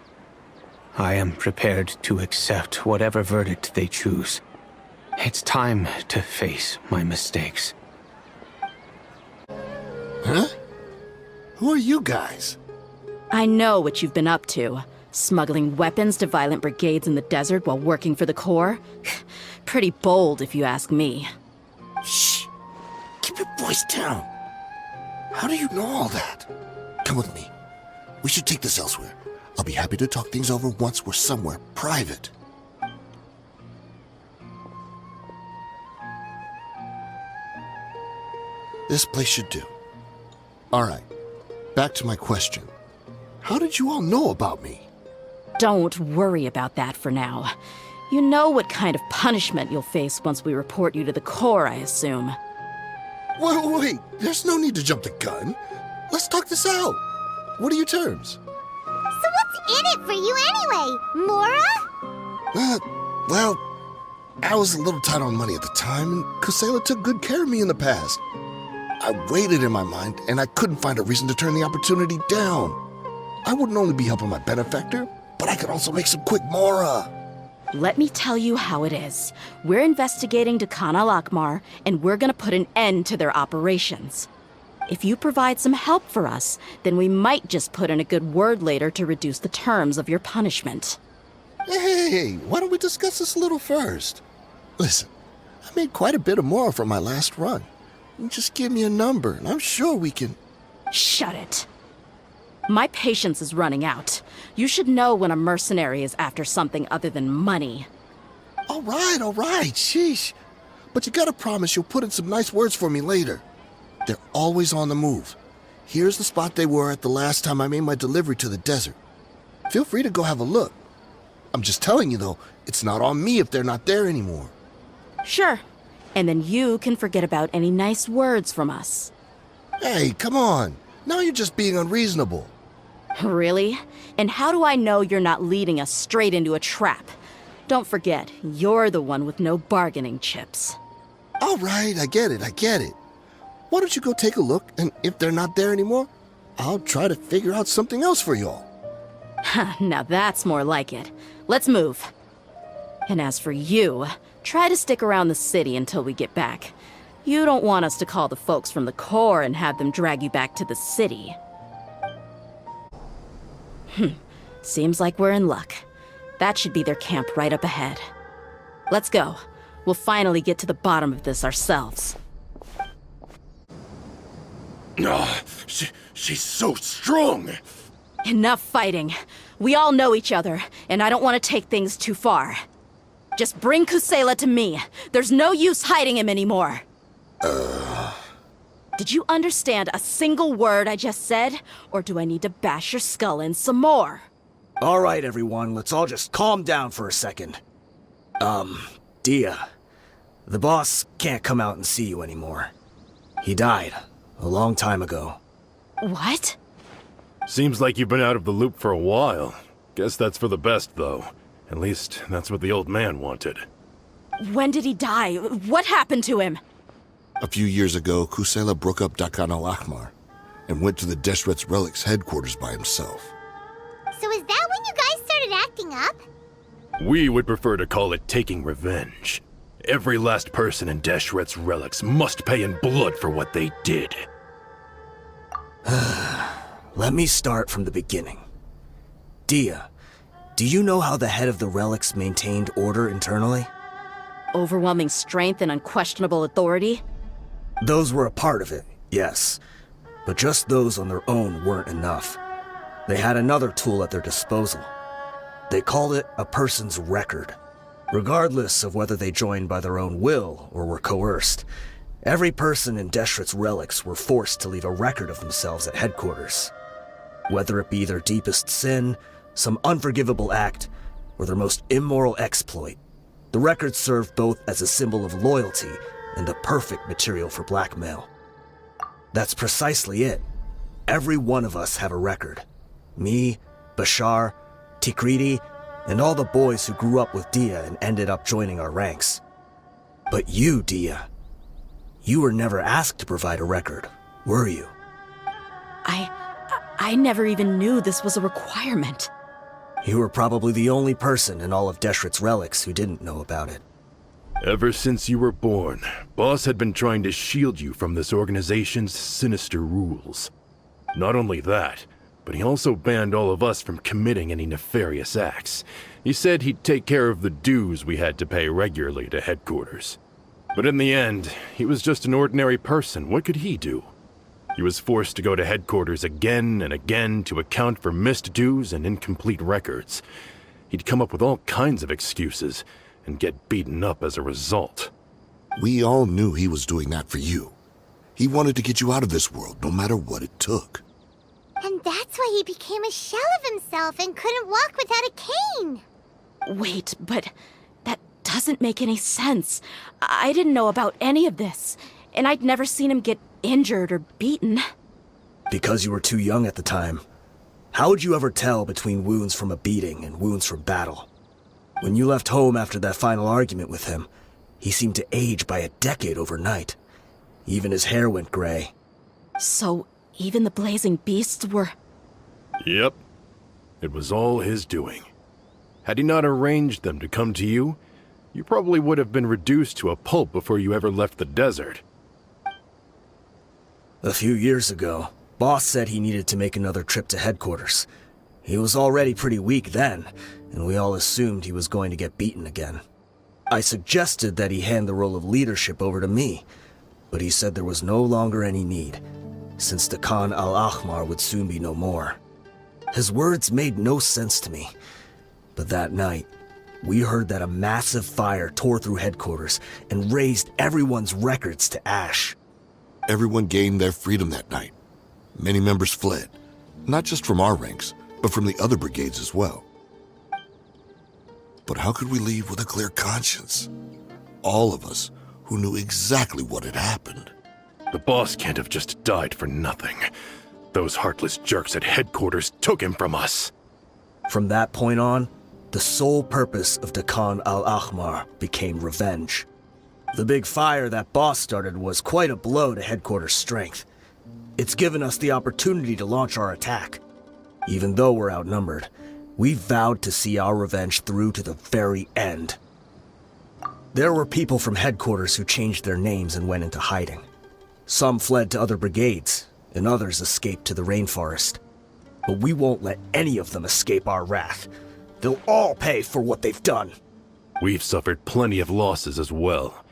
I am prepared to accept whatever verdict they choose. It's time to face my mistakes. Huh? Who are you guys? I know what you've been up to. Smuggling weapons to violent brigades in the desert while working for the Corps? Pretty bold, if you ask me. Shh! Keep your voice down. How do you know all that? Come with me. We should take this elsewhere. I'll be happy to talk things over once we're somewhere private. This place should do. Alright, back to my question. How did you all know about me? Don't worry about that for now. You know what kind of punishment you'll face once we report you to the Corps, I assume. Wait, there's no need to jump the gun. Let's talk this out. What are your terms? So what's in it for you anyway, Mora? Well, I was a little tight on money at the time, and Kusela took good care of me in the past. I weighed it in my mind, and I couldn't find a reason to turn the opportunity down. I wouldn't only be helping my benefactor, but I could also make some quick Mora. Let me tell you how it is. We're investigating Dakan al-Akhmar, and we're gonna put an end to their operations. If you provide some help for us, then we might just put in a good word later to reduce the terms of your punishment. Hey, why don't we discuss this a little first? Listen, I made quite a bit of Mora from my last run. You just give me a number, and I'm sure we can... Shut it. My patience is running out. You should know when a mercenary is after something other than money. All right, sheesh. But you gotta promise you'll put in some nice words for me later. They're always on the move. Here's the spot they were at the last time I made my delivery to the desert. Feel free to go have a look. I'm just telling you, though, it's not on me if they're not there anymore. Sure. And then you can forget about any nice words from us. Hey, come on. Now you're just being unreasonable. Really? And how do I know you're not leading us straight into a trap? Don't forget, you're the one with no bargaining chips. All right, I get it. Why don't you go take a look, and if they're not there anymore, I'll try to figure out something else for y'all. Now that's more like it. Let's move. And as for you, try to stick around the city until we get back. You don't want us to call the folks from the Corps and have them drag you back to the city. Seems like we're in luck. That should be their camp right up ahead. Let's go. We'll finally get to the bottom of this ourselves. She's so strong. Enough fighting. We all know each other, and I don't want to take things too far. Just bring Kusela to me. There's no use hiding him anymore. Did you understand a single word I just said? Or do I need to bash your skull in some more? All right, everyone, let's all just calm down for a second. Dehya, the boss can't come out and see you anymore. He died a long time ago. What? Seems like you've been out of the loop for a while. Guess that's for the best, though. At least, that's what the old man wanted. When did he die? What happened to him? A few years ago, Kusela broke up Dakan al-Ahmar and went to the Deshret's Relics headquarters by himself. So is that when you guys started acting up? We would prefer to call it taking revenge. Every last person in Deshret's Relics must pay in blood for what they did. Let me start from the beginning. Dehya, do you know how the head of the Relics maintained order internally? Overwhelming strength and unquestionable authority? Those were a part of it, yes. But just those on their own weren't enough. They had another tool at their disposal. They called it a person's record. Regardless of whether they joined by their own will or were coerced, every person in Deshret's Relics were forced to leave a record of themselves at headquarters. Whether it be their deepest sin, some unforgivable act, or their most immoral exploit, the record served both as a symbol of loyalty and the perfect material for blackmail. That's precisely it. Every one of us have a record. Me, Bashar, Tikriti, and all the boys who grew up with Dehya and ended up joining our ranks. But you, Dehya, you were never asked to provide a record, were you? I never even knew this was a requirement. You were probably the only person in all of Deshret's Relics who didn't know about it. Ever since you were born, Boss had been trying to shield you from this organization's sinister rules. Not only that, but he also banned all of us from committing any nefarious acts. He said he'd take care of the dues we had to pay regularly to headquarters. But in the end, he was just an ordinary person. What could he do? He was forced to go to headquarters again and again to account for missed dues and incomplete records. He'd come up with all kinds of excuses and get beaten up as a result. We all knew he was doing that for you. He wanted to get you out of this world, no matter what it took. And that's why he became a shell of himself and couldn't walk without a cane. Wait, but that doesn't make any sense. I didn't know about any of this, and I'd never seen him get injured or beaten. Because you were too young at the time. How would you ever tell between wounds from a beating and wounds from battle? When you left home after that final argument with him, he seemed to age by a decade overnight. Even his hair went gray. So, even the blazing beasts were... Yep. It was all his doing. Had he not arranged them to come to you, you probably would have been reduced to a pulp before you ever left the desert. A few years ago, Boss said he needed to make another trip to headquarters. He was already pretty weak then, and we all assumed he was going to get beaten again. I suggested that he hand the role of leadership over to me, but he said there was no longer any need, since the Khan al-Ahmar would soon be no more. His words made no sense to me, but that night, we heard that a massive fire tore through headquarters and razed everyone's records to ash. Everyone gained their freedom that night. Many members fled, not just from our ranks, but from the other brigades as well. But how could we leave with a clear conscience? All of us who knew exactly what had happened. The boss can't have just died for nothing. Those heartless jerks at headquarters took him from us. From that point on, the sole purpose of the Khan al-Ahmar became revenge. The big fire that Boss started was quite a blow to headquarters' strength. It's given us the opportunity to launch our attack. Even though we're outnumbered, we vowed to see our revenge through to the very end. There were people from headquarters who changed their names and went into hiding. Some fled to other brigades, and others escaped to the rainforest. But we won't let any of them escape our wrath. They'll all pay for what they've done. We've suffered plenty of losses as well.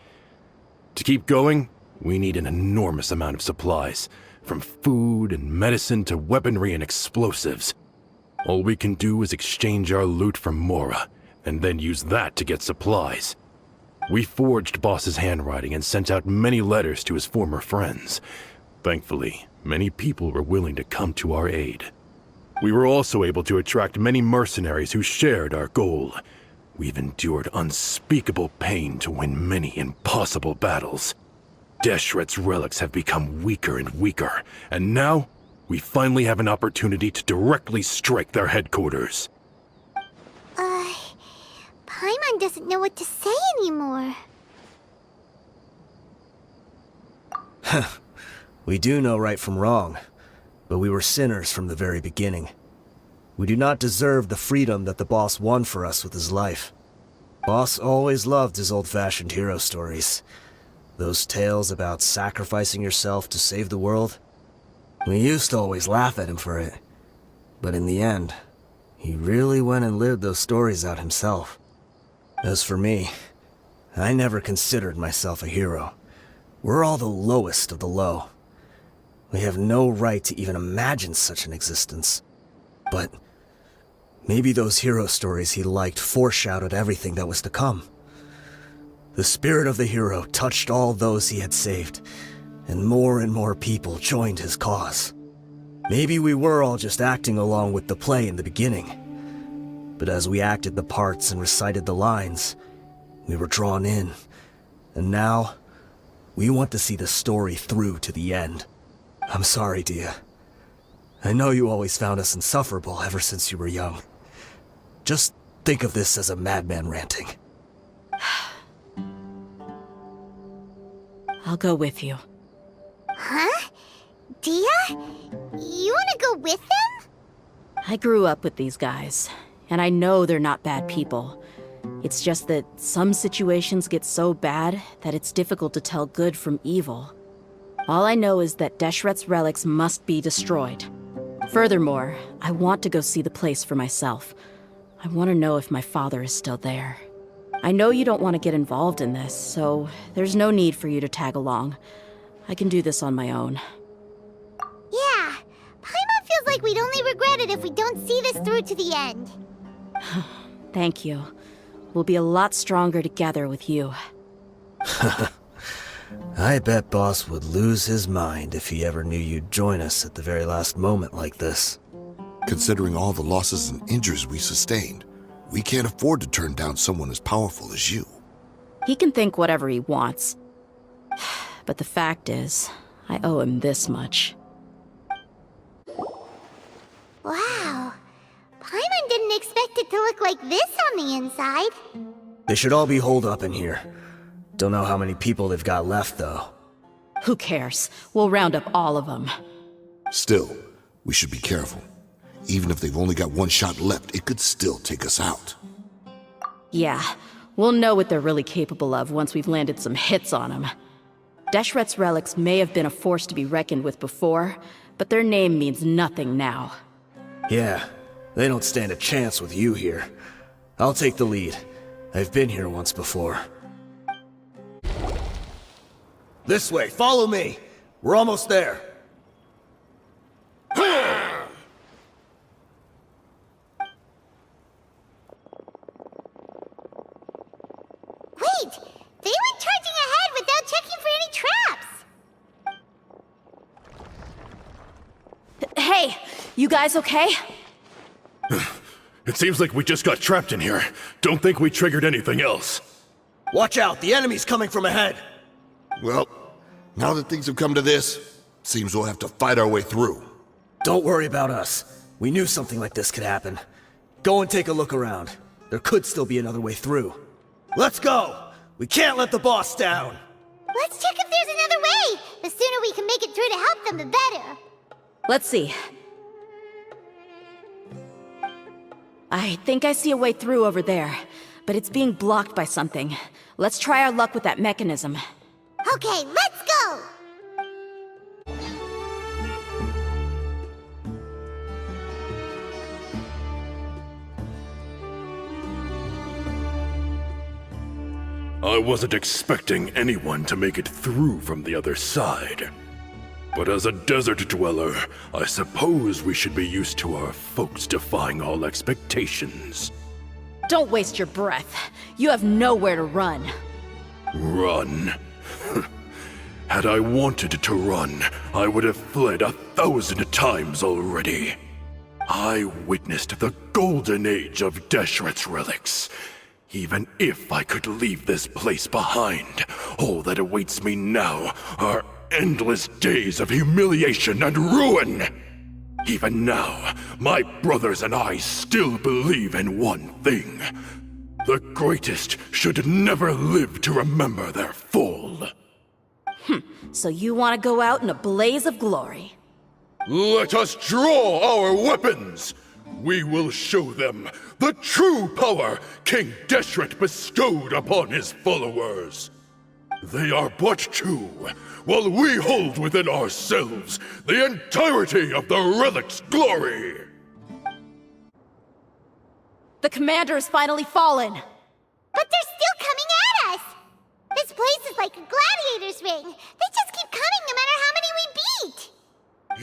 To keep going, we need an enormous amount of supplies, from food and medicine to weaponry and explosives. All we can do is exchange our loot from Mora, and then used that to get supplies. We forged Boss's handwriting and sent out many letters to his former friends. Thankfully, many people were willing to come to our aid. We were also able to attract many mercenaries who shared our goal. We've endured unspeakable pain to win many impossible battles. Deshret's relics have become weaker and weaker, and now we finally have an opportunity to directly strike their headquarters. Paimon doesn't know what to say anymore. We do know right from wrong, but we were sinners from the very beginning. We do not deserve the freedom that the boss won for us with his life. Boss always loved his old-fashioned hero stories. Those tales about sacrificing yourself to save the world. We used to always laugh at him for it. But in the end, he really went and lived those stories out himself. As for me, I never considered myself a hero. We're all the lowest of the low. We have no right to even imagine such an existence. But maybe those hero stories he liked foreshadowed everything that was to come. The spirit of the hero touched all those he had saved, and more people joined his cause. Maybe we were all just acting along with the play in the beginning. But as we acted the parts and recited the lines, we were drawn in. And now, we want to see the story through to the end. I'm sorry, Dehya. I know you always found us insufferable ever since you were young. Just think of this as a madman ranting. I'll go with you. Huh? Dehya? You want to go with them? I grew up with these guys, and I know they're not bad people. It's just that some situations get so bad that it's difficult to tell good from evil. All I know is that Deshret's relics must be destroyed. Furthermore, I want to go see the place for myself. I want to know if my father is still there. I know you don't want to get involved in this, so there's no need for you to tag along. I can do this on my own. Yeah, Paimon feels like we'd only regret it if we don't see this through to the end. Thank you. We'll be a lot stronger together with you. I bet Boss would lose his mind if he ever knew you'd join us at the very last moment like this. Considering all the losses and injuries we sustained, we can't afford to turn down someone as powerful as you. He can think whatever he wants. But the fact is, I owe him this much. Wow. Paimon didn't expect it to look like this on the inside. They should all be holed up in here. Don't know how many people they've got left, though. Who cares? We'll round up all of them. Still, we should be careful. Even if they've only got one shot left, it could still take us out. Yeah, we'll know what they're really capable of once we've landed some hits on them. Deshret's relics may have been a force to be reckoned with before, but their name means nothing now. Yeah, they don't stand a chance with you here. I'll take the lead. I've been here once before. This way, follow me. We're almost there. Wait! They went charging ahead without checking for any traps! Hey, you guys okay? It seems like we just got trapped in here. Don't think we triggered anything else. Watch out, the enemy's coming from ahead. Well, now that things have come to this, seems we'll have to fight our way through. Don't worry about us. We knew something like this could happen. Go and take a look around. There could still be another way through. Let's go! We can't let the boss down! Let's check if there's another way! The sooner we can make it through to help them, the better. Let's see. I think I see a way through over there, but it's being blocked by something. Let's try our luck with that mechanism. Okay, let's go! I wasn't expecting anyone to make it through from the other side. But as a desert dweller, I suppose we should be used to our folks defying all expectations. Don't waste your breath. You have nowhere to run. Run? Had I wanted to run, I would have fled 1,000 times already. I witnessed the golden age of Deshret's relics. Even if I could leave this place behind, all that awaits me now are endless days of humiliation and ruin. Even now, my brothers and I still believe in one thing. The greatest should never live to remember their fall. So you want to go out in a blaze of glory. Let us draw our weapons! We will show them the true power King Deshret bestowed upon his followers. They are but two, while we hold within ourselves the entirety of the relic's glory! The commander has finally fallen. But they're still coming at us! This place is like a gladiator's ring. They just keep coming no matter how many we beat!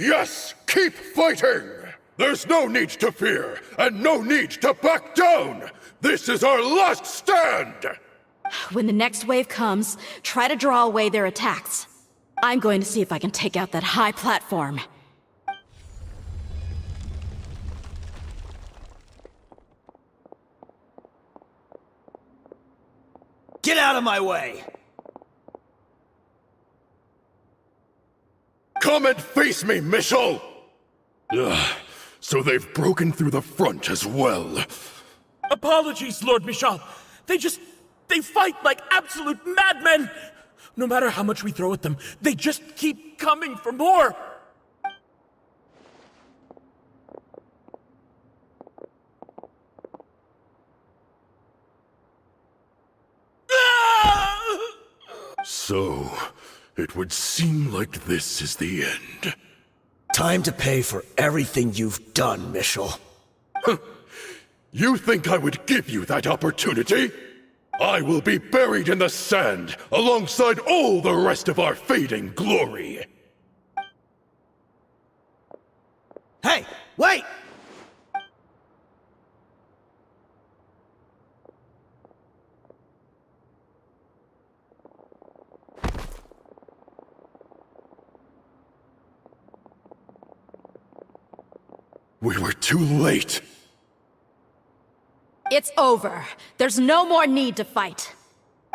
Yes, keep fighting! There's no need to fear, and no need to back down! This is our last stand! When the next wave comes, try to draw away their attacks. I'm going to see if I can take out that high platform. Get out of my way! Come and face me, Michel! Ugh, so they've broken through the front as well. Apologies, Lord Michal. They fight like absolute madmen! No matter how much we throw at them, they just keep coming for more! So, it would seem like this is the end. Time to pay for everything you've done, Michel. You think I would give you that opportunity? I will be buried in the sand alongside all the rest of our fading glory. Hey, wait! We were too late. It's over. There's no more need to fight.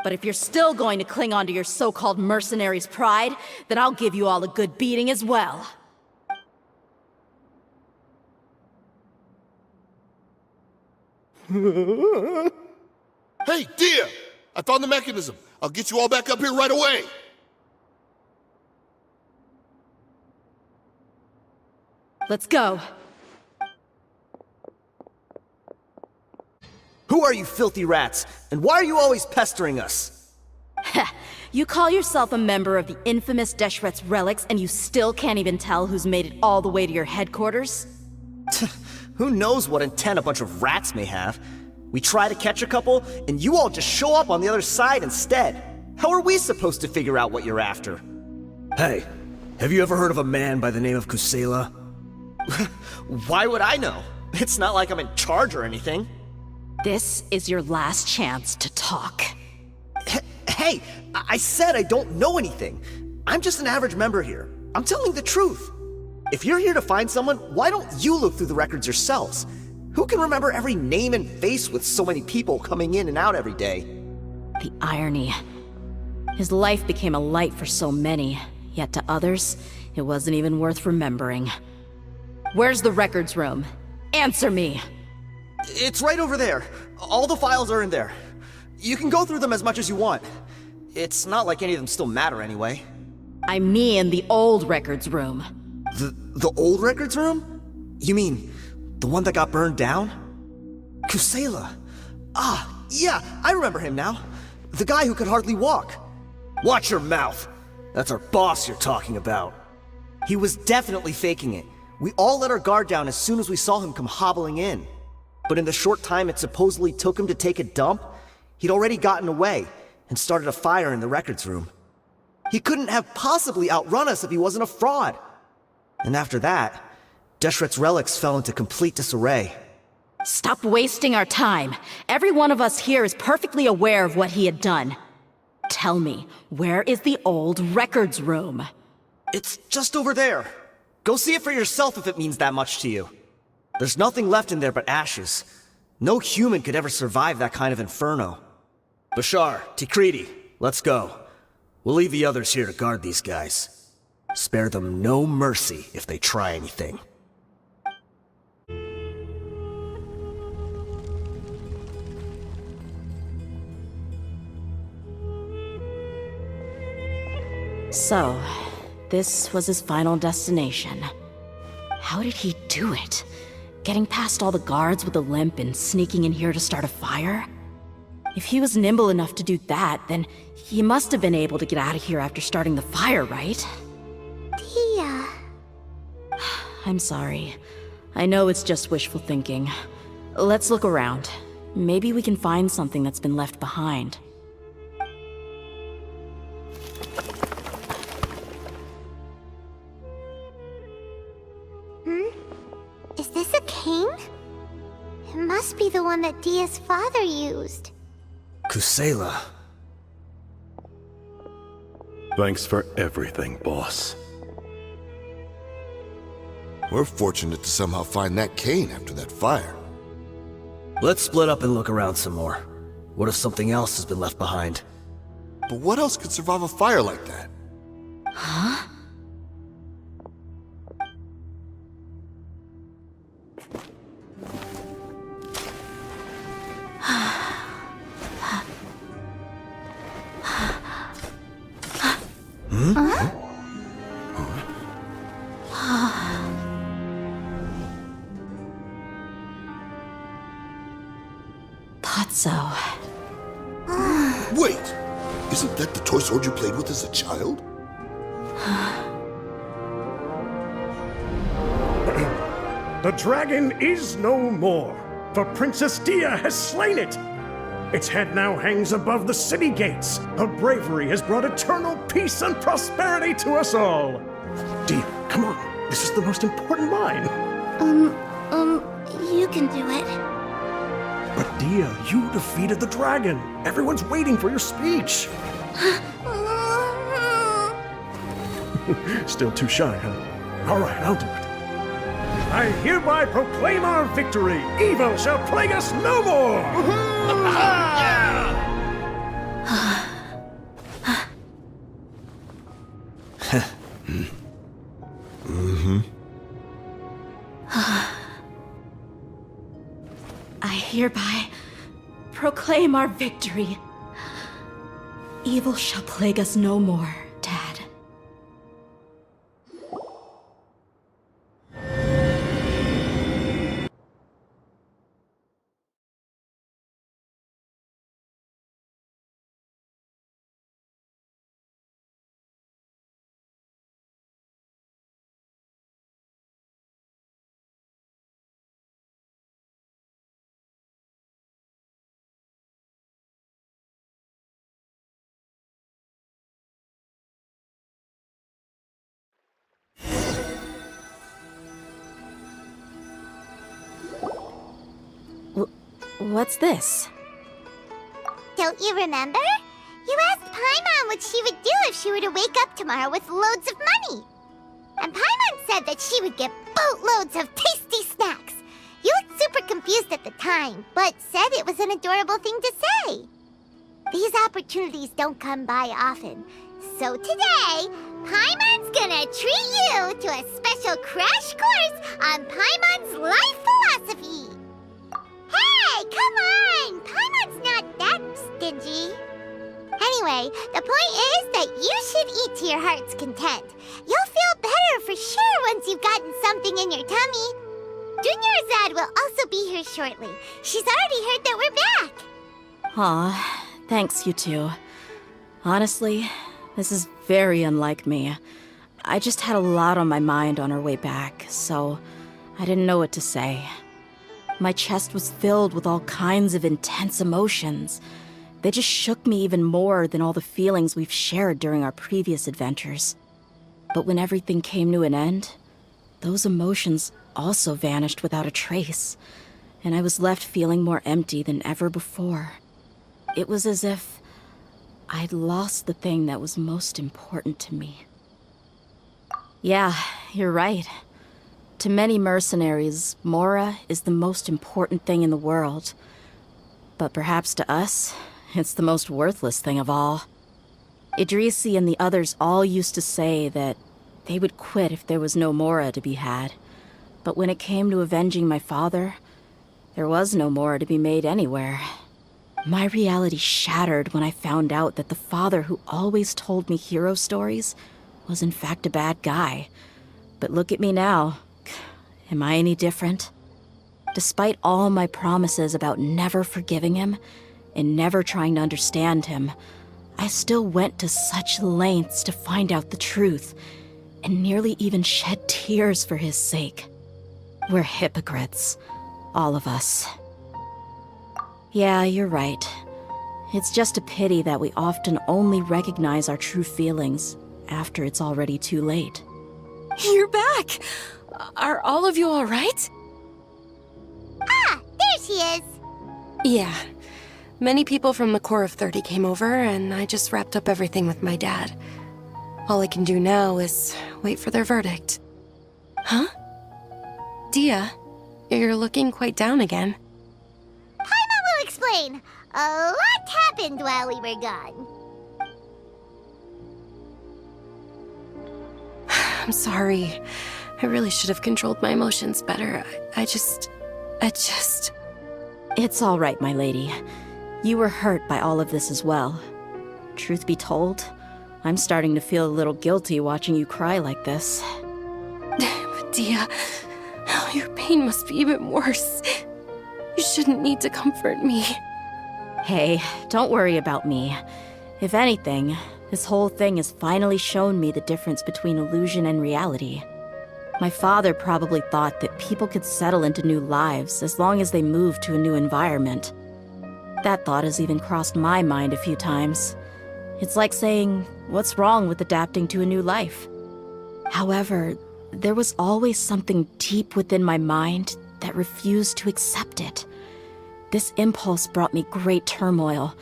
But if you're still going to cling on to your so-called mercenary's pride, then I'll give you all a good beating as well. Hey, Dehya! I found the mechanism. I'll get you all back up here right away. Let's go. Who are you filthy rats? And why are you always pestering us? You call yourself a member of the infamous Deshret's relics, and you still can't even tell who's made it all the way to your headquarters? Who knows what intent a bunch of rats may have? We try to catch a couple, and you all just show up on the other side instead. How are we supposed to figure out what you're after? Hey, have you ever heard of a man by the name of Kusela? Why would I know? It's not like I'm in charge or anything. This is your last chance to talk. Hey, I said I don't know anything. I'm just an average member here. I'm telling the truth. If you're here to find someone, why don't you look through the records yourselves? Who can remember every name and face with so many people coming in and out every day? The irony. His life became a light for so many, yet to others, it wasn't even worth remembering. Where's the records room? Answer me! It's right over there. All the files are in there. You can go through them as much as you want. It's not like any of them still matter anyway. I mean the old records room. The old records room? You mean the one that got burned down? Kusela. Ah, yeah, I remember him now. The guy who could hardly walk. Watch your mouth. That's our boss you're talking about. He was definitely faking it. We all let our guard down as soon as we saw him come hobbling in. But in the short time it supposedly took him to take a dump, he'd already gotten away and started a fire in the records room. He couldn't have possibly outrun us if he wasn't a fraud. And after that, Deshret's relics fell into complete disarray. Stop wasting our time. Every one of us here is perfectly aware of what he had done. Tell me, where is the old records room? It's just over there. Go see it for yourself if it means that much to you. There's nothing left in there but ashes. No human could ever survive that kind of inferno. Bashar, Tikriti, let's go. We'll leave the others here to guard these guys. Spare them no mercy if they try anything. So, this was his final destination. How did he do it? Getting past all the guards with a limp and sneaking in here to start a fire? If he was nimble enough to do that, then he must have been able to get out of here after starting the fire, right? Dehya. I'm sorry. I know it's just wishful thinking. Let's look around. Maybe we can find something that's been left behind. Is this a cane? It must be the one that Dehya's father used. Kusela. Thanks for everything, boss. We're fortunate to somehow find that cane after that fire. Let's split up and look around some more. What if something else has been left behind? But what else could survive a fire like that? Huh? Thought so. Wait! Isn't that the toy sword you played with as a child? The dragon is no more, for Princess Dehya has slain it. Its head now hangs above the city gates. Her bravery has brought eternal peace and prosperity to us all. Dehya, come on. This is the most important line. You can do it. But Dehya, you defeated the dragon. Everyone's waiting for your speech. Still too shy, huh? All right, I'll do it. I hereby proclaim our victory. Evil shall plague us no more. I hereby proclaim our victory. Evil shall plague us no more, Dad. What's this? Don't you remember? You asked Paimon what she would do if she were to wake up tomorrow with loads of money. And Paimon said that she would get boatloads of tasty snacks. You looked super confused at the time, but said it was an adorable thing to say. These opportunities don't come by often. So today, Paimon's gonna treat you to a special crash course on Paimon's life philosophy. Hey, come on! Paimon's not that stingy. Anyway, the point is that you should eat to your heart's content. You'll feel better for sure once you've gotten something in your tummy. Dunyarzad will also be here shortly. She's already heard that we're back. Aw, thanks, you two. Honestly, this is very unlike me. I just had a lot on my mind on our way back, so I didn't know what to say. My chest was filled with all kinds of intense emotions. They just shook me even more than all the feelings we've shared during our previous adventures. But when everything came to an end, those emotions also vanished without a trace. and I was left feeling more empty than ever before. It was as if I'd lost the thing that was most important to me. Yeah, you're right. To many mercenaries, Mora is the most important thing in the world. But perhaps to us, it's the most worthless thing of all. Idrisi and the others all used to say that they would quit if there was no Mora to be had. But when it came to avenging my father, there was no Mora to be made anywhere. My reality shattered when I found out that the father who always told me hero stories was in fact a bad guy. But look at me now. Am I any different? Despite all my promises about never forgiving him and never trying to understand him, I still went to such lengths to find out the truth, and nearly even shed tears for his sake. We're hypocrites, all of us. Yeah, you're right. It's just a pity that we often only recognize our true feelings after it's already too late. You're back! Are all of you alright? Ah, there she is. Yeah. Many people from the Corps of 30 came over, and I just wrapped up everything with my dad. All I can do now is wait for their verdict. Huh? Dehya, you're looking quite down again. Paimon will explain. A lot happened while we were gone. I'm sorry. I really should have controlled my emotions better. I just... It's all right, my lady. You were hurt by all of this as well. Truth be told, I'm starting to feel a little guilty watching you cry like this. But Dehya, your pain must be even worse. You shouldn't need to comfort me. Hey, don't worry about me. If anything, this whole thing has finally shown me the difference between illusion and reality. My father probably thought that people could settle into new lives as long as they moved to a new environment. That thought has even crossed my mind a few times. It's like saying, what's wrong with adapting to a new life? However, there was always something deep within my mind that refused to accept it. This impulse brought me great turmoil,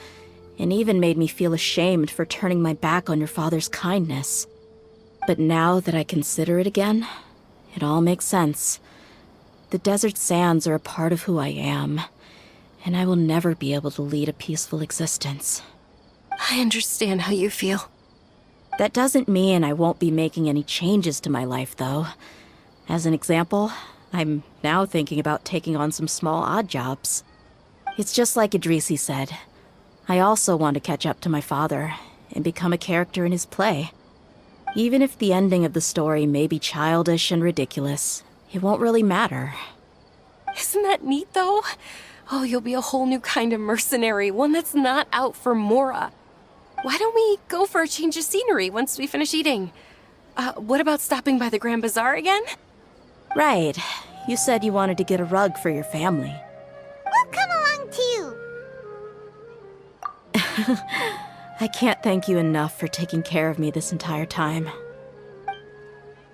and even made me feel ashamed for turning my back on your father's kindness. But now that I consider it again, it all makes sense. The desert sands are a part of who I am, and I will never be able to lead a peaceful existence. I understand how you feel. That doesn't mean I won't be making any changes to my life, though. As an example, I'm now thinking about taking on some small odd jobs. It's just like Idrisi said. I also want to catch up to my father and become a character in his play. Even if the ending of the story may be childish and ridiculous, it won't really matter. Isn't that neat, though? Oh, you'll be a whole new kind of mercenary, one that's not out for Mora. Why don't we go for a change of scenery once we finish eating? What about stopping by the Grand Bazaar again? Right. You said you wanted to get a rug for your family. We'll come along too. I can't thank you enough for taking care of me this entire time.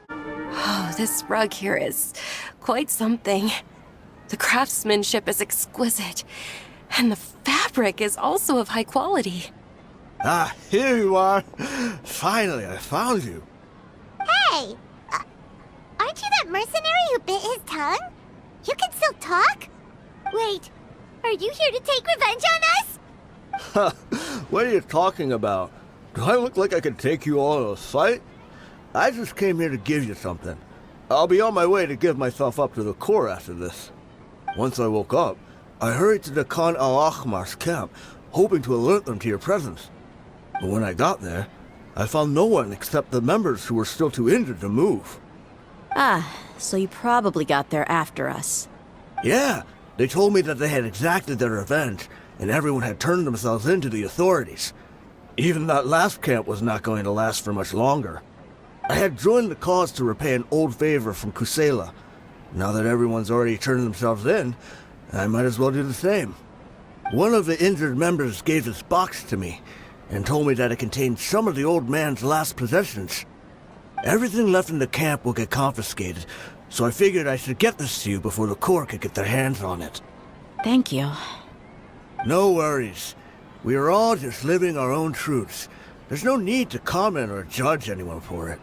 Oh, this rug here is quite something. The craftsmanship is exquisite, and the fabric is also of high quality. Ah, here you are. Finally, I found you. Hey! Aren't you that mercenary who bit his tongue? You can still talk? Wait, are you here to take revenge on us? What are you talking about? Do I look like I could take you all in a fight? I just came here to give you something. I'll be on my way to give myself up to the Corps after this. Once I woke up, I hurried to the Khan al-Ahmar's camp, hoping to alert them to your presence. But when I got there, I found no one except the members who were still too injured to move. Ah, so you probably got there after us. Yeah, they told me that they had exacted their revenge, and everyone had turned themselves in to the authorities. Even that last camp was not going to last for much longer. I had joined the cause to repay an old favor from Kusela. Now that everyone's already turned themselves in, I might as well do the same. One of the injured members gave this box to me, and told me that it contained some of the old man's last possessions. Everything left in the camp will get confiscated, so I figured I should get this to you before the Corps could get their hands on it. Thank you. No worries. We are all just living our own truths. There's no need to comment or judge anyone for it.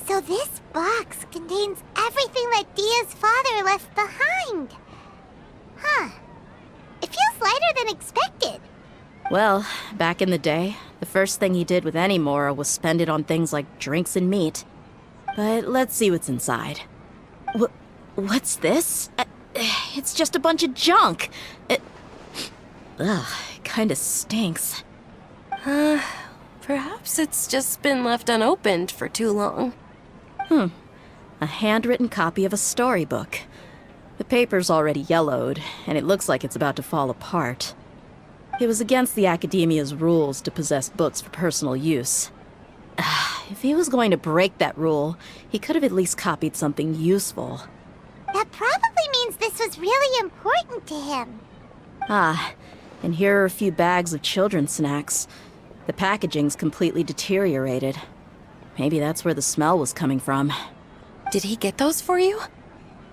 So this box contains everything that Dia's father left behind. Huh. It feels lighter than expected. Well, back in the day, the first thing he did with any Mora was spend it on things like drinks and meat. But let's see what's inside. What's this? It's just a bunch of junk. It kinda stinks. Perhaps it's just been left unopened for too long. A handwritten copy of a storybook. The paper's already yellowed, and it looks like it's about to fall apart. It was against the Academia's rules to possess books for personal use. If he was going to break that rule, he could have at least copied something useful. That probably means this was really important to him. And here are a few bags of children's snacks. The packaging's completely deteriorated. Maybe that's where the smell was coming from. Did he get those for you?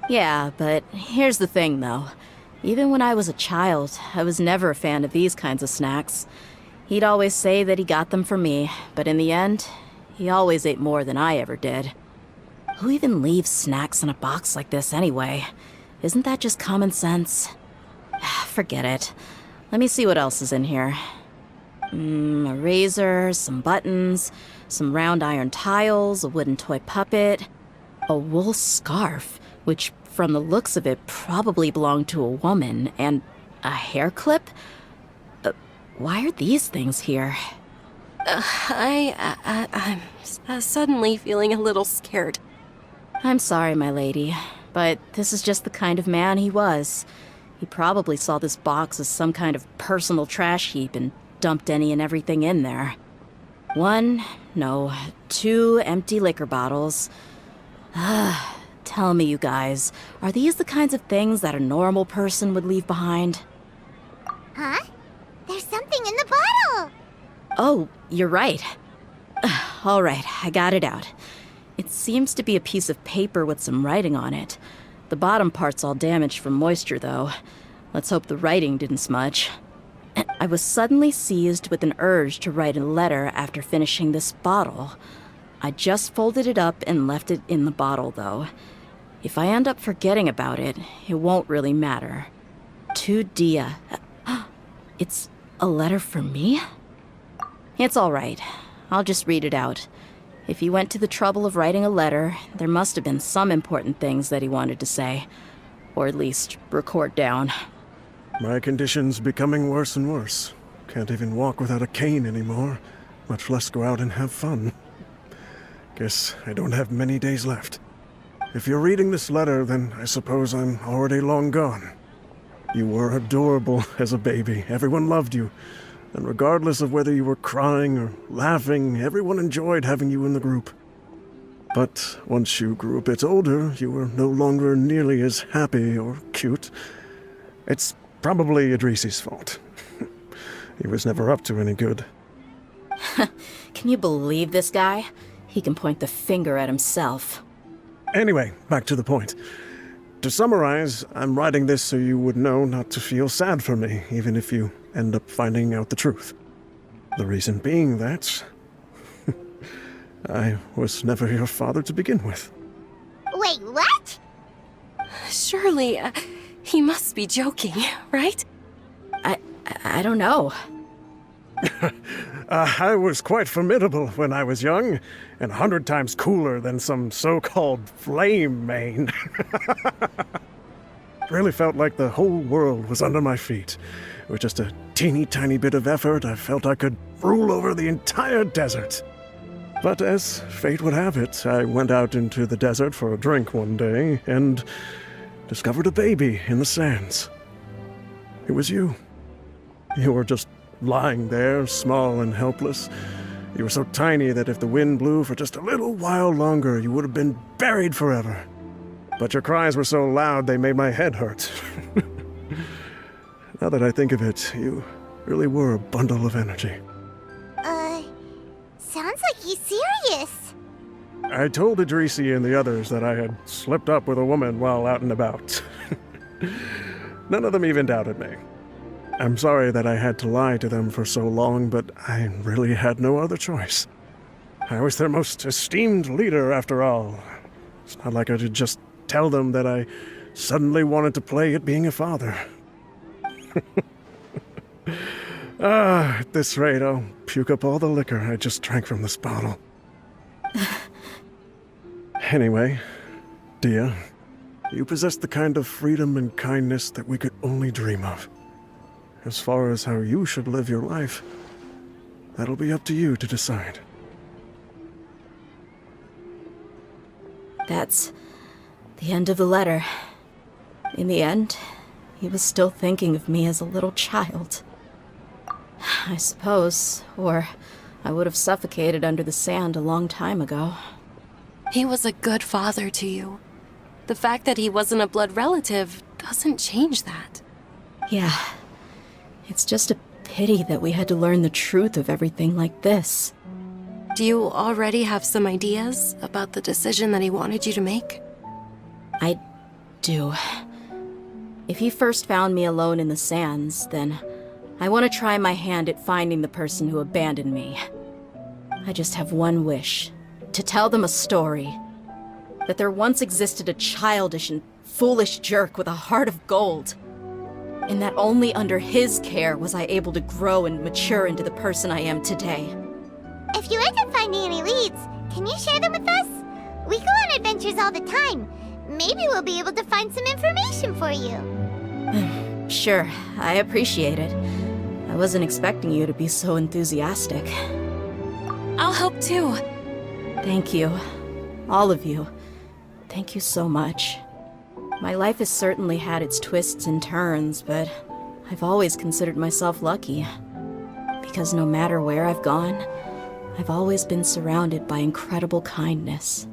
Yeah, but here's the thing, though. Even when I was a child, I was never a fan of these kinds of snacks. He'd always say that he got them for me, but in the end, he always ate more than I ever did. Who even leaves snacks in a box like this anyway? Isn't that just common sense? Forget it. Let me see what else is in here. A razor, some buttons, some round iron tiles, a wooden toy puppet, a wool scarf, which from the looks of it probably belonged to a woman, and a hair clip? Why are these things here? I'm suddenly feeling a little scared. I'm sorry, my lady, but this is just the kind of man he was. He probably saw this box as some kind of personal trash heap and dumped any and everything in there. 2 empty liquor bottles. Tell me, you guys, are these the kinds of things that a normal person would leave behind? Huh? There's something in the bottle! Oh, you're right. All right, I got it out. It seems to be a piece of paper with some writing on it. The bottom part's all damaged from moisture, though. Let's hope the writing didn't smudge. I was suddenly seized with an urge to write a letter after finishing this bottle. I just folded it up and left it in the bottle, though. If I end up forgetting about it, it won't really matter. To Dehya. It's a letter for me? It's all right. I'll just read it out. If he went to the trouble of writing a letter, there must have been some important things that he wanted to say. Or at least record down. My condition's becoming worse and worse. Can't even walk without a cane anymore, much less go out and have fun. Guess I don't have many days left. If you're reading this letter, then I suppose I'm already long gone. You were adorable as a baby. Everyone loved you. And regardless of whether you were crying or laughing, everyone enjoyed having you in the group. But once you grew a bit older, you were no longer nearly as happy or cute. It's probably Idrisi's fault. He was never up to any good. Can you believe this guy? He can point the finger at himself. Anyway, back to the point. To summarize, I'm writing this so you would know not to feel sad for me, even if you end up finding out the truth. The reason being that I was never your father to begin with. Wait, what? Surely, he must be joking, right? I don't know. I was quite formidable when I was young, and 100 times cooler than some so-called flame main. Really felt like the whole world was under my feet. With just a teeny tiny bit of effort, I felt I could rule over the entire desert. But as fate would have it, I went out into the desert for a drink one day and discovered a baby in the sands. It was you. You were just lying there, small and helpless. You were so tiny that if the wind blew for just a little while longer, you would have been buried forever. But your cries were so loud they made my head hurt. Now that I think of it, you really were a bundle of energy. Sounds like he's serious. I told Idrisi and the others that I had slipped up with a woman while out and about. None of them even doubted me. I'm sorry that I had to lie to them for so long, but I really had no other choice. I was their most esteemed leader, after all. It's not like I could just tell them that I suddenly wanted to play at being a father. At this rate, I'll puke up all the liquor I just drank from this bottle. Anyway, Dehya, you possess the kind of freedom and kindness that we could only dream of. As far as how you should live your life, that'll be up to you to decide. That's the end of the letter. In the end, he was still thinking of me as a little child. I suppose, or I would have suffocated under the sand a long time ago. He was a good father to you. The fact that he wasn't a blood relative doesn't change that. Yeah. It's just a pity that we had to learn the truth of everything like this. Do you already have some ideas about the decision that he wanted you to make? I do. If he first found me alone in the sands, then I want to try my hand at finding the person who abandoned me. I just have one wish. To tell them a story. That there once existed a childish and foolish jerk with a heart of gold. And that only under his care was I able to grow and mature into the person I am today. If you end up finding any leads, can you share them with us? We go on adventures all the time. Maybe we'll be able to find some information for you. Sure, I appreciate it. I wasn't expecting you to be so enthusiastic. I'll help too. Thank you. All of you. Thank you so much. My life has certainly had its twists and turns, but I've always considered myself lucky. Because no matter where I've gone, I've always been surrounded by incredible kindness.